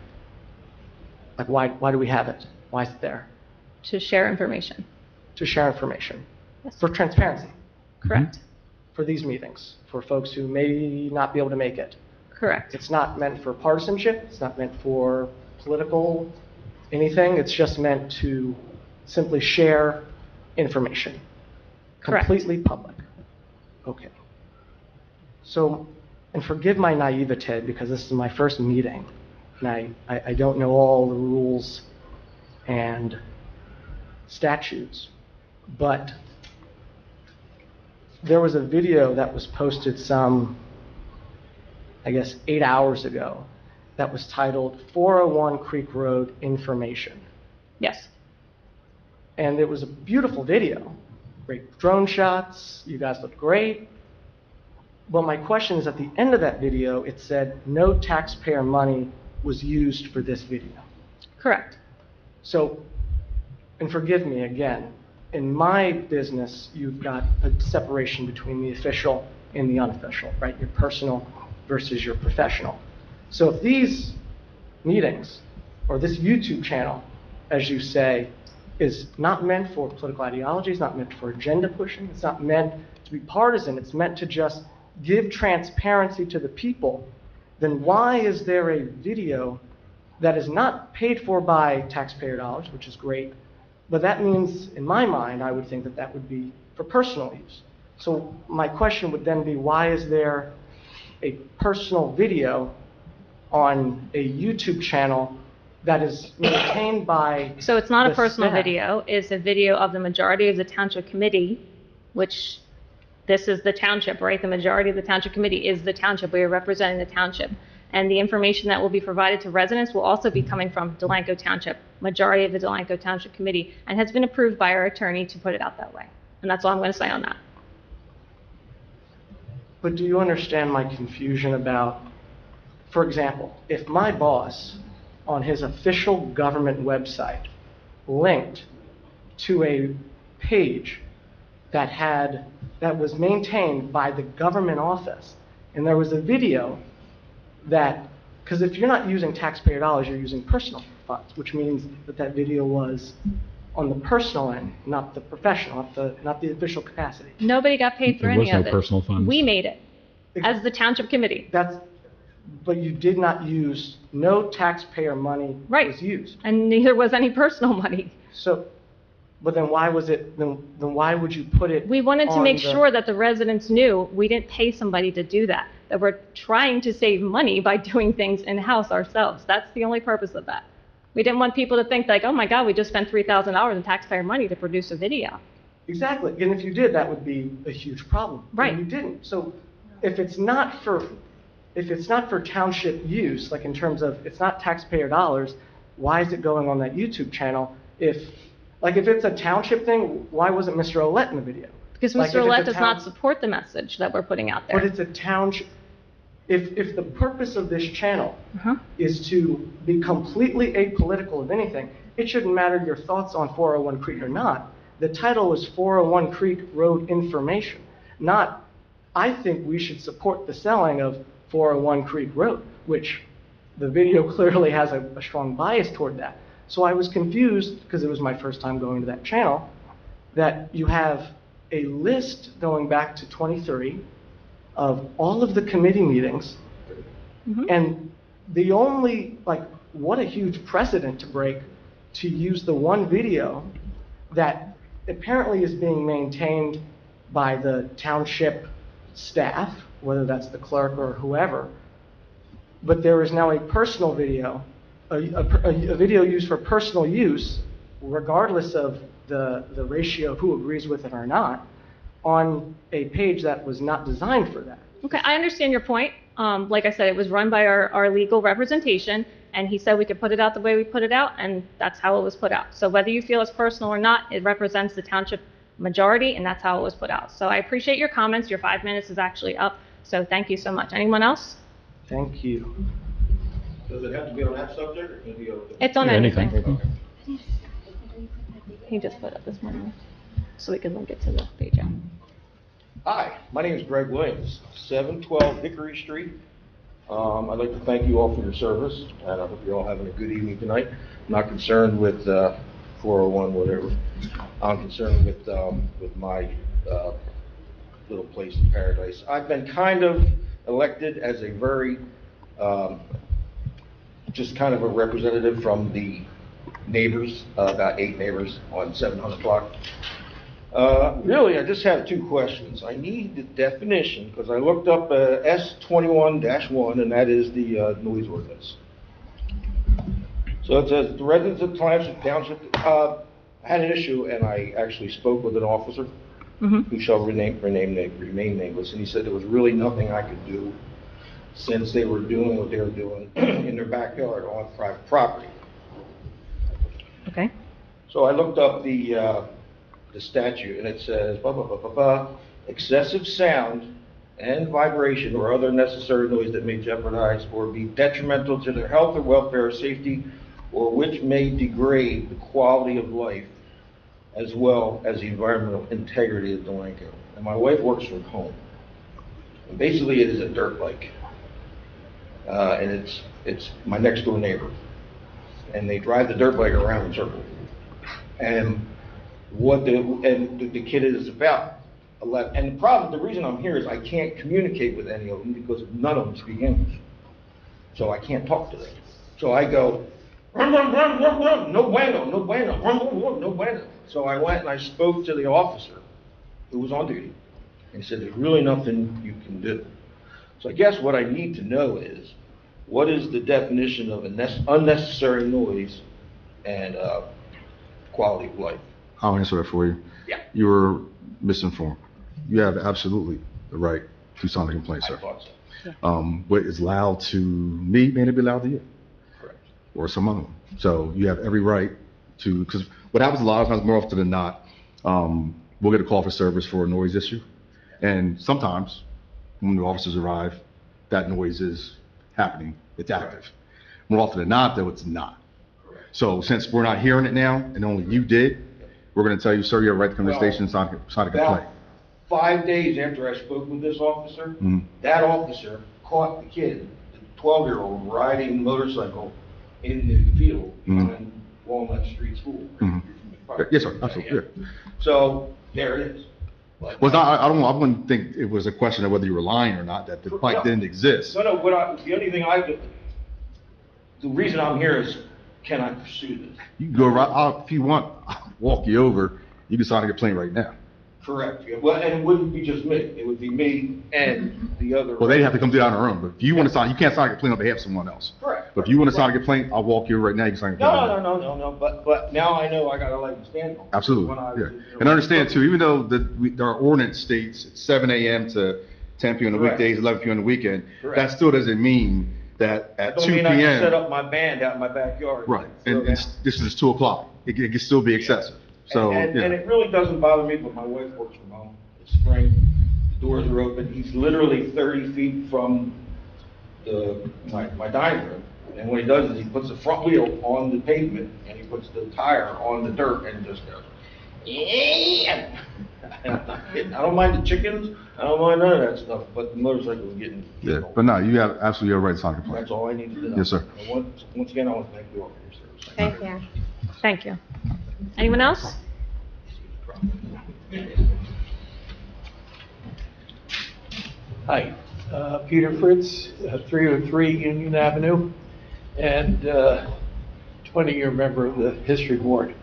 Like, why do we have it? Why is it there? To share information. To share information. Yes. For transparency. Correct. For these meetings, for folks who may not be able to make it. Correct. It's not meant for partisanship, it's not meant for political anything, it's just meant to simply share information. Correct. Completely public. Okay. So, and forgive my naivete because this is my first meeting, and I don't know all the rules and statutes, but there was a video that was posted some, I guess, 8 hours ago that was titled 401 Creek Road Information. Yes. And it was a beautiful video. Great drone shots, you guys looked great. Well, my question is, at the end of that video, it said no taxpayer money was used for this video. Correct. So, and forgive me again, in my business, you've got a separation between the official and the unofficial, right? Your personal versus your professional. So if these meetings, or this YouTube channel, as you say, is not meant for political ideology, it's not meant for agenda pushing, it's not meant to be partisan, it's meant to just give transparency to the people, then why is there a video that is not paid for by taxpayer dollars, which is great, but that means, in my mind, I would think that that would be for personal use. So my question would then be, why is there a personal video on a YouTube channel that is maintained by So it's not a the personal staff? video, it's a video of the majority of the township committee, which this is the township, right? The majority of the township committee is the township. We are representing the township. And the information that will be provided to residents will also be coming from Delanco Township, majority of the Delanco Township Committee, and has been approved by our attorney to put it out that way. And that's all I'm going to say on that. But do you understand my confusion about, for example, if my boss on his official government website linked to a page that was maintained by the government office, and there was a video that, because if you're not using taxpayer dollars, you're using personal funds, which means that video was on the personal end, not the professional, not the official capacity. Nobody got paid for There any was no of it. personal funds. We made it as the township committee. But you did not use, no taxpayer money was used. And neither was any personal money. So, but then why was it, then why would you put it? We wanted to on make the- sure that the residents knew we didn't pay somebody to do that we're trying to save money by doing things in-house ourselves. That's the only purpose of that. We didn't want people to think like, oh my God, we just spent $3,000 in taxpayer money to produce a video. Exactly, and if you did, that would be a huge problem. Right. And you didn't. So if it's not for township use, like in terms of, it's not taxpayer dollars, why is it going on that YouTube channel? If it's a township thing, why wasn't Mr. Ouellette in the video? Because Like, Mr. if it's Ouellette a does town- not support the message that we're putting out there. But it's a township, if the purpose of this channel is to be completely apolitical of anything, it shouldn't matter your thoughts on 401 Creek or not. The title is 401 Creek Road Information, not, I think we should support the selling of 401 Creek Road, which the video clearly has a strong bias toward that. So I was confused, because it was my first time going to that channel, that you have a list going back to 23 of all of the committee meetings, and the only, what a huge precedent to break to use the one video that apparently is being maintained by the township staff, whether that's the clerk or whoever, but there is now a personal video, a video used for personal use, regardless of the ratio of who agrees with it or not, on a page that was not designed for that. Okay, I understand your point. Like I said, it was run by our legal representation, and he said we could put it out the way we put it out, and that's how it was put out. So whether you feel it's personal or not, it represents the township majority, and that's how it was put out. So I appreciate your comments. Your 5 minutes is actually up, so thank you so much. Anyone else? Thank you. Does it have to be on that subject, or can it be on? It's on anything. Okay. He just put up this morning, so we can link it to the page out. Hi, my name is Greg Williams, 712 Hickory Street. I'd like to thank you all for your service, and I hope you're all having a good evening tonight. I'm not concerned with 401, whatever. I'm concerned with my little place in paradise. I've been kind of elected as a very, just kind of a representative from the neighbors, about 8 neighbors on 700 block. Really, I just have 2 questions. I need the definition, because I looked up S21-1, and that is the noise ordinance. So it says, the residents of Township had an issue, and I actually spoke with an officer who shall remain nameless, and he said there was really nothing I could do since they were doing what they were doing in their backyard on private property. Okay. So I looked up the statute, and it says, excessive sound and vibration or other unnecessary noise that may jeopardize or be detrimental to their health or welfare or safety, or which may degrade the quality of life as well as the environmental integrity of Delanco. And my wife works from home. And basically it is a dirt bike. And it's my next door neighbor. And they drive the dirt bike around in circles. And the kid is about 11. And the reason I'm here is I can't communicate with any of them because none of them speak English. So I can't talk to them. So I go, run, no bueno, no bueno, run, no bueno. So I went and I spoke to the officer who was on duty. And he said, there's really nothing you can do. So I guess what I need to know is, what is the definition of unnecessary noise and quality of life? I'll answer that for you. Yeah. You were misinformed. You have absolutely the right to sign a complaint, sir. I thought so. What is loud to me may not be loud to you. Correct. Or some other one. So you have every right to, because what happens a lot of times, more often than not, we'll get a call for service for a noise issue. And sometimes when the officers arrive, that noise is happening. It's active. Correct. More often than not, though, it's not. Correct. So since we're not hearing it now, and only you did, we're going to tell you, sir, you have a right to come to the station and sign a complaint. About 5 days after I spoke with this officer, that officer caught the kid, the 12-year-old, riding a motorcycle in the field on Walnut Street School. Yes, sir, absolutely, yeah. So, there it is. Well, it's not, I wouldn't think it was a question of whether you were lying or not, that the bike didn't exist. No, the only thing the reason I'm here is, can I pursue this? You can go right, if you want, I'll walk you over, you can sign a complaint right now. Correct, yeah. Well, and it wouldn't be just me, it would be me and the other. Well, they'd have to come do that on their own, but if you want to sign, you can't sign a complaint on behalf of someone else. Correct. But if you want to sign a complaint, I'll walk you over right now, you can sign a complaint. No, but now I know I got a leg to stand on. Absolutely, yeah. And understand too, even though our ordinance states it's 7 a.m. to 10 p.m. on the weekdays, 11 p.m. on the weekend, that still doesn't mean that at 2 p.m. I can set up my band out in my backyard. Right, and this is 2 o'clock. It can still be excessive. So, and it really doesn't bother me, but my wife works from home. It's spring, the doors are open. He's literally 30 feet from my dining room. And what he does is he puts the front wheel on the pavement and he puts the tire on the dirt and just goes, yeah. I don't mind the chickens, I don't mind none of that stuff, but the motorcycle is getting. Yeah, but no, you have absolutely a right to sign a complaint. That's all I need to do. Yes, sir. And once again, I want to thank you all for your service. Thank you. Thank you. Anyone else? Hi, Peter Fritz, 303 Union Avenue, and 20-year member of the History Board.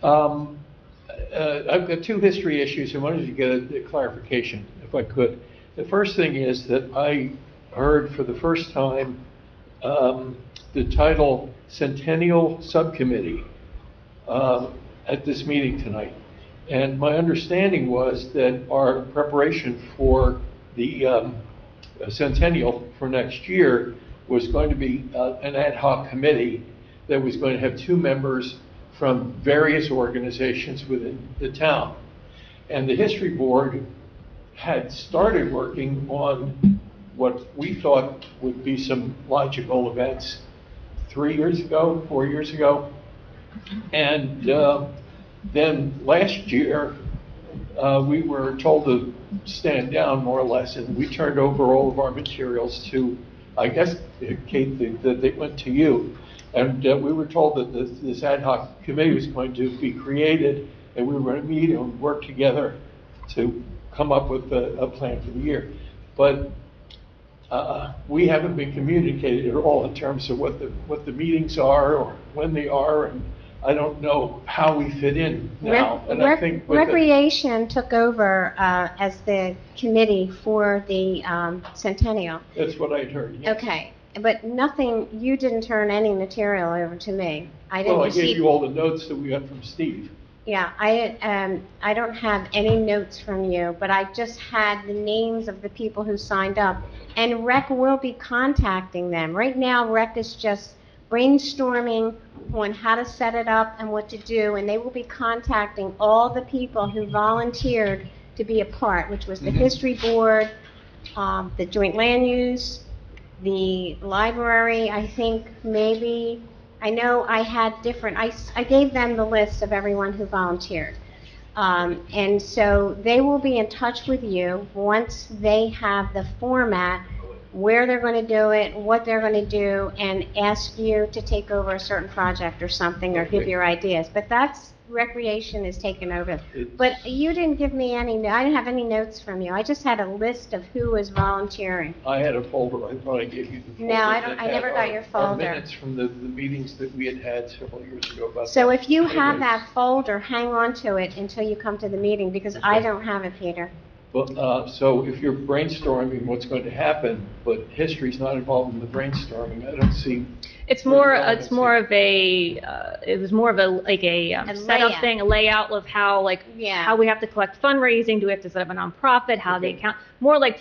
I've got 2 history issues. I wanted to get a clarification, if I could. The first thing is that I heard for the first time the title Centennial Subcommittee at this meeting tonight. And my understanding was that our preparation for the centennial for next year was going to be an ad hoc committee that was going to have 2 members from various organizations within the town. And the history board had started working on what we thought would be some logical events 3 years ago, 4 years ago. And then last year, we were told to stand down more or less, and we turned over all of our materials to, I guess, Kate, that they went to you. And we were told that this ad hoc committee was going to be created, and we were going to meet and work together to come up with a plan for the year. But we haven't been communicated at all in terms of what the meetings are or when they are, and I don't know how we fit in now. And I think Recreation took over as the committee for the centennial. That's what I'd heard. Yes. Okay, but nothing. You didn't turn any material over to me. I didn't. Well, I gave you all the notes that we got from Steve. Yeah, I don't have any notes from you, but I just had the names of the people who signed up, and Rec will be contacting them. Right now, Rec is just brainstorming on how to set it up and what to do, and they will be contacting all the people who volunteered to be a part, which was the history board, the joint land use, the library, I think maybe. I know I had different, I gave them the list of everyone who volunteered. And so they will be in touch with you once they have the format, where they're going to do it, what they're going to do, and ask you to take over a certain project or something, or give your ideas. But that's, recreation is taken over. But you didn't give me any, I didn't have any notes from you. I just had a list of who was volunteering. I had a folder. I thought I gave you the folder. No, I never got your folder. Our minutes from the meetings that we had several years ago about So that. if you have that folder, hang on to it until you come to the meeting, because I don't have it, Peter. Well, so if you're brainstorming what's going to happen, but history's not involved in the brainstorming, I don't see. It was more of a setup thing, a layout of how how we have to collect fundraising, do we have to set up a nonprofit, how they account, more like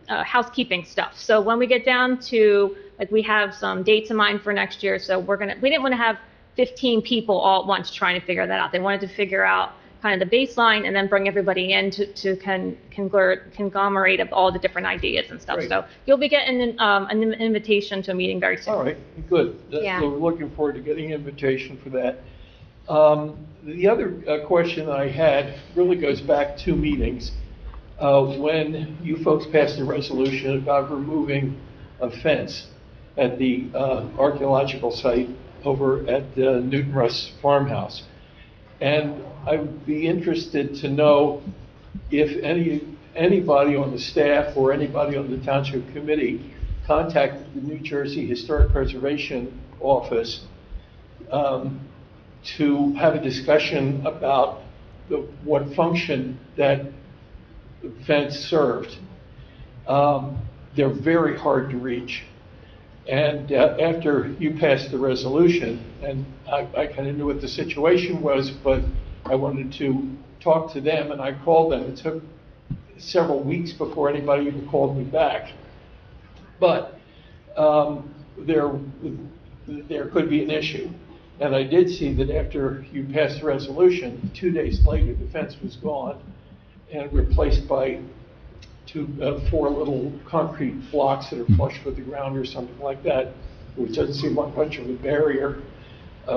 housekeeping stuff. So when we get down to, we have some dates in mind for next year, so we didn't want to have 15 people all at once trying to figure that out. They wanted to figure out kind of the baseline and then bring everybody in to conglomerate of all the different ideas and stuff. Great. So you'll be getting an invitation to a meeting very soon. All right, good. Yeah. So we're looking forward to getting an invitation for that. The other question I had really goes back 2 meetings. When you folks passed a resolution about removing a fence at the archaeological site over at Newton Russ Farmhouse. And I would be interested to know if anybody on the staff or anybody on the township committee contacted the New Jersey Historic Preservation Office to have a discussion about what function that fence served. They're very hard to reach. And after you passed the resolution, and I kind of knew what the situation was, but I wanted to talk to them, and I called them. It took several weeks before anybody even called me back. But there could be an issue. And I did see that after you passed the resolution, 2 days later, the fence was gone and replaced by 4 little concrete blocks that are flush with the ground or something like that, which doesn't seem like much of a barrier,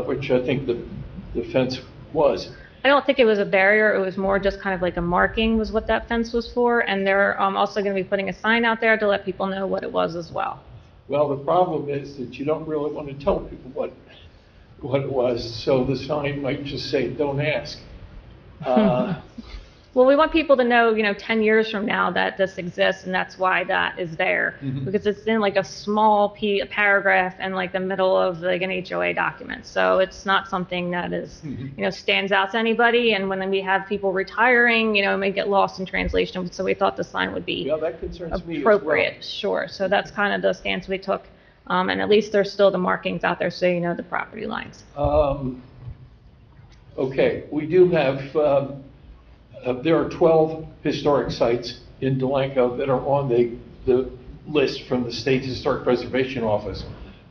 which I think the fence was. I don't think it was a barrier. It was more just kind of like a marking was what that fence was for. And they're also going to be putting a sign out there to let people know what it was as well. Well, the problem is that you don't really want to tell people what it was, so the sign might just say, "Don't ask." Well, we want people to know, 10 years from now that this exists, and that's why that is there. Because it's in like a small paragraph in like the middle of like an HOA document. So it's not something that is, stands out to anybody. And when we have people retiring, it may get lost in translation. So we thought the sign would be that concerns me appropriate. as well. Sure. So that's kind of the stance we took. And at least there's still the markings out there so you know the property lines. Okay, we do have, there are 12 historic sites in Delanco that are on the list from the State Historic Preservation Office.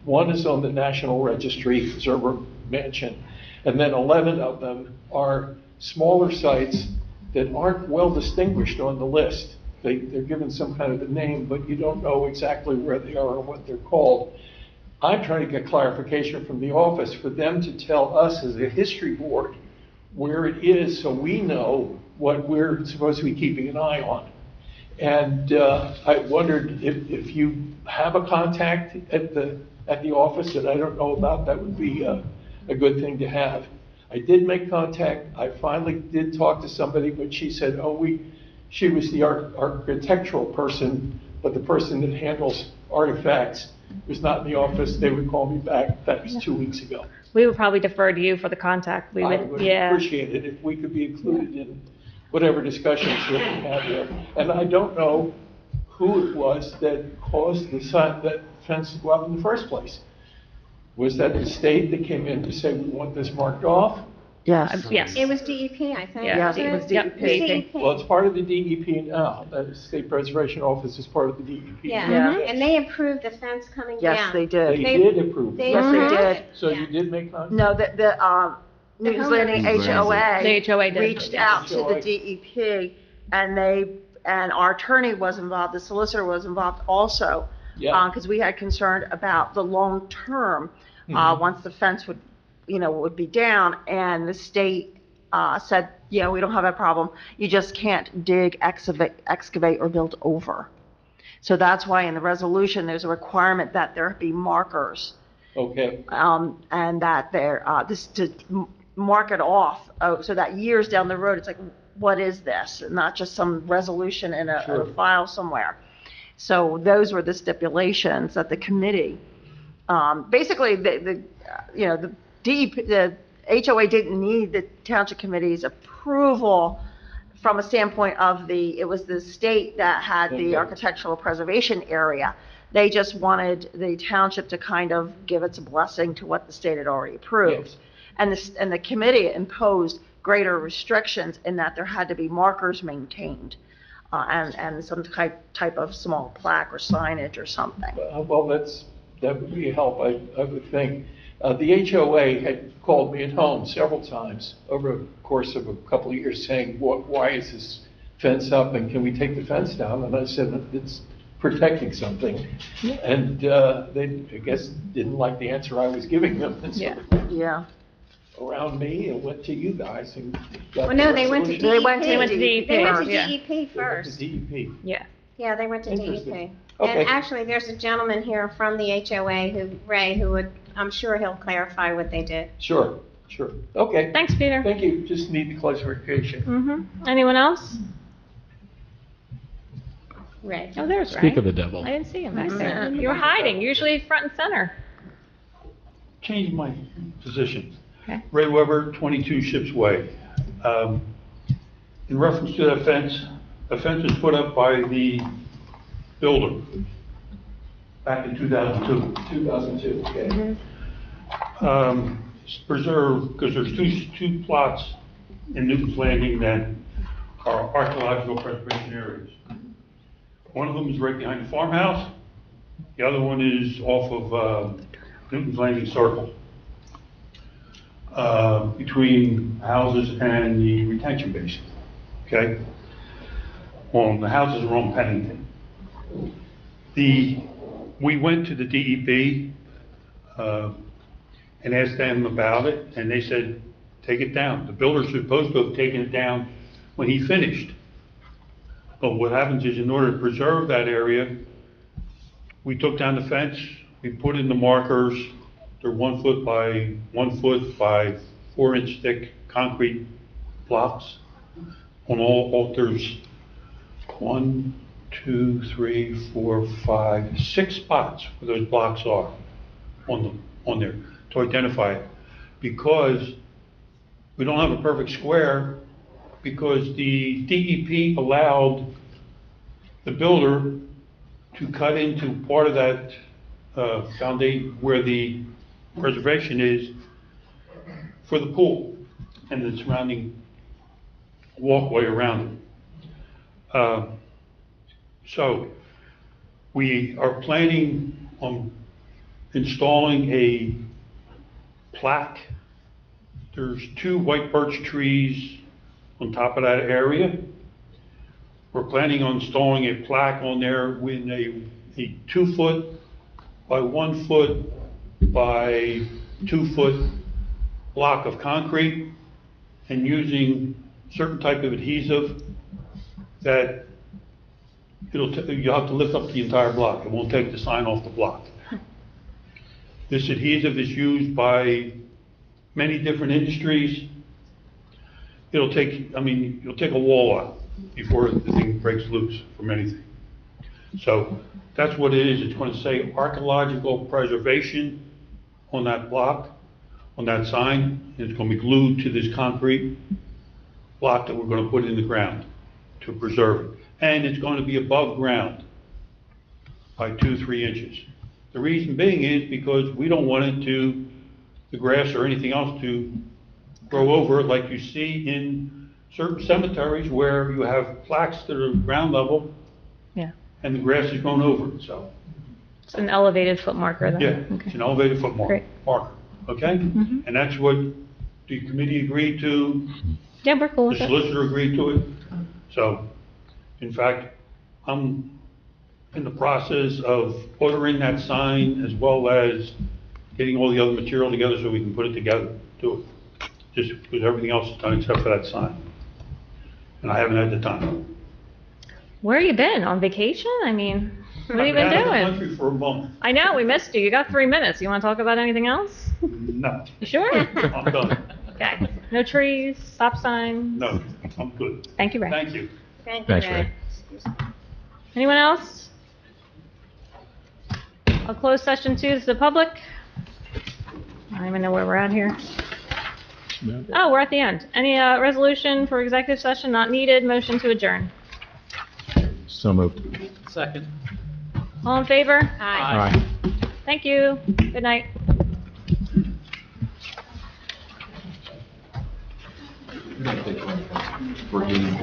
One is on the National Registry, Zerber Mansion, and then 11 of them are smaller sites that aren't well distinguished on the list. They're given some kind of a name, but you don't know exactly where they are or what they're called. I'm trying to get clarification from the office for them to tell us as a history board where it is so we know what we're supposed to be keeping an eye on. And I wondered if you have a contact at the office that I don't know about, that would be a good thing to have. I did make contact. I finally did talk to somebody, but she said, she was the architectural person, but the person that handles artifacts was not in the office. They would call me back. That was 2 weeks ago. We would probably defer to you for the contact. I would appreciate it if we could be included in whatever discussions that we have there. And I don't know who it was that caused that fence to go up in the first place. Was that the state that came in to say, we want this marked off? Yes. Yes. It was DEP, I think. Yeah, wasn't it was Yep, DEP. Well, it's part of the DEP now. The State Preservation Office is part of the DEP. Yeah. Yeah. And they approved the fence coming down. Yes, they did. They did approve. They Yes, they approved did. it. So Yeah. you did make contact? No, the Newton's Landing HOA. The HOA did. Reached Yes. out to the DEP, and our attorney was involved, the solicitor was involved also. Yeah. Because we had concern about the long term, once the fence would be down, and the state said, we don't have that problem. You just can't dig, excavate, or build over. So that's why in the resolution, there's a requirement that there be markers. Okay. And that this to mark it off, so that years down the road, it's like, what is this? And not just some resolution in a file somewhere. So those were the stipulations that the committee, basically the HOA didn't need the township committee's approval from a standpoint of it was the state that had the architectural preservation area. They just wanted the township to kind of give its blessing to what the state had already approved. Yes. And the committee imposed greater restrictions in that there had to be markers maintained, and some type of small plaque or signage or something. Well, that would be a help, I would think. The HOA had called me at home several times over the course of a couple of years saying, why is this fence up and can we take the fence down? And I said, it's protecting something. And they, I guess, didn't like the answer I was giving them. Yeah. around me and went to you guys and got Well, no, the they went to resolution. DEP. They went to DEP. They went to Yeah. DEP They went to first. DEP. Yeah. Yeah, they went to DEP. Interesting. And Okay. actually, there's a gentleman here from the HOA who would, I'm sure he'll clarify what they did. Sure, sure. Okay. Thanks, Peter. Thank you. Just need the clarification. Mm-hmm. Anyone else? Ray. Oh, there's Ray. Speak of the devil. I didn't see him back there. You were hiding, usually front and center. Change my position. Okay. Ray Weber, 22 Ships Way. In reference to that fence, a fence was put up by the builder back in 2002. 2002, okay. It's preserved because there's two plots in Newton's Landing that are archaeological preservation areas. One of them is right behind the farmhouse. The other one is off of Newton's Landing Circle, between houses and the retention basin. Okay? Well, the houses are on Pennington. We went to the DEP and asked them about it, and they said, take it down. The builder's supposed to have taken it down when he finished. But what happens is, in order to preserve that area, we took down the fence, we put in the markers. They're 1 foot by 1 foot by 4 inch thick concrete blocks on all, there's 1, 2, 3, 4, 5, 6 spots where those blocks are on there to identify it. Because we don't have a perfect square, because the DEP allowed the builder to cut into part of that foundation where the preservation is for the pool and the surrounding walkway around it. So we are planning on installing a plaque. There's 2 white birch trees on top of that area. We're planning on installing a plaque on there with a 2 foot by 1 foot by 2 foot block of concrete, and using certain type of adhesive that you'll have to lift up the entire block. It won't take the sign off the block. This adhesive is used by many different industries. It'll take a wall out before the thing breaks loose from anything. So that's what it is. It's going to say archaeological preservation on that block, on that sign. And it's going to be glued to this concrete block that we're going to put in the ground to preserve it. And it's going to be above ground by 2-3 inches. The reason being is because we don't want the grass or anything else to grow over it like you see in certain cemeteries where you have plaques that are ground level. Yeah. And the grass is grown over it, so. It's an elevated foot marker then? Yeah, Okay. it's an elevated foot marker, okay? Mhm. And that's what the committee agreed to. Yeah, we're cool The with it. solicitor agreed to it. So, in fact, I'm in the process of ordering that sign as well as getting all the other material together so we can put it together, do it. Just because everything else is done except for that sign. And I haven't had the time. Where you been? On vacation? I mean, what have you been I've out of the doing? country for a month. I know, we missed you. You got 3 minutes. You want to talk about anything else? No. You sure? I'm done. Okay. No trees, stop sign? No, I'm good. Thank you, Ray. Thank you. Thank Thanks, Ray. Anyone else? I'll close session 2 to the public. I don't even know where we're at here. Oh, we're at the end. Any resolution for executive session not needed? Motion to adjourn. So moved. Second. All in favor? Aye. Thank you. Good night. We're getting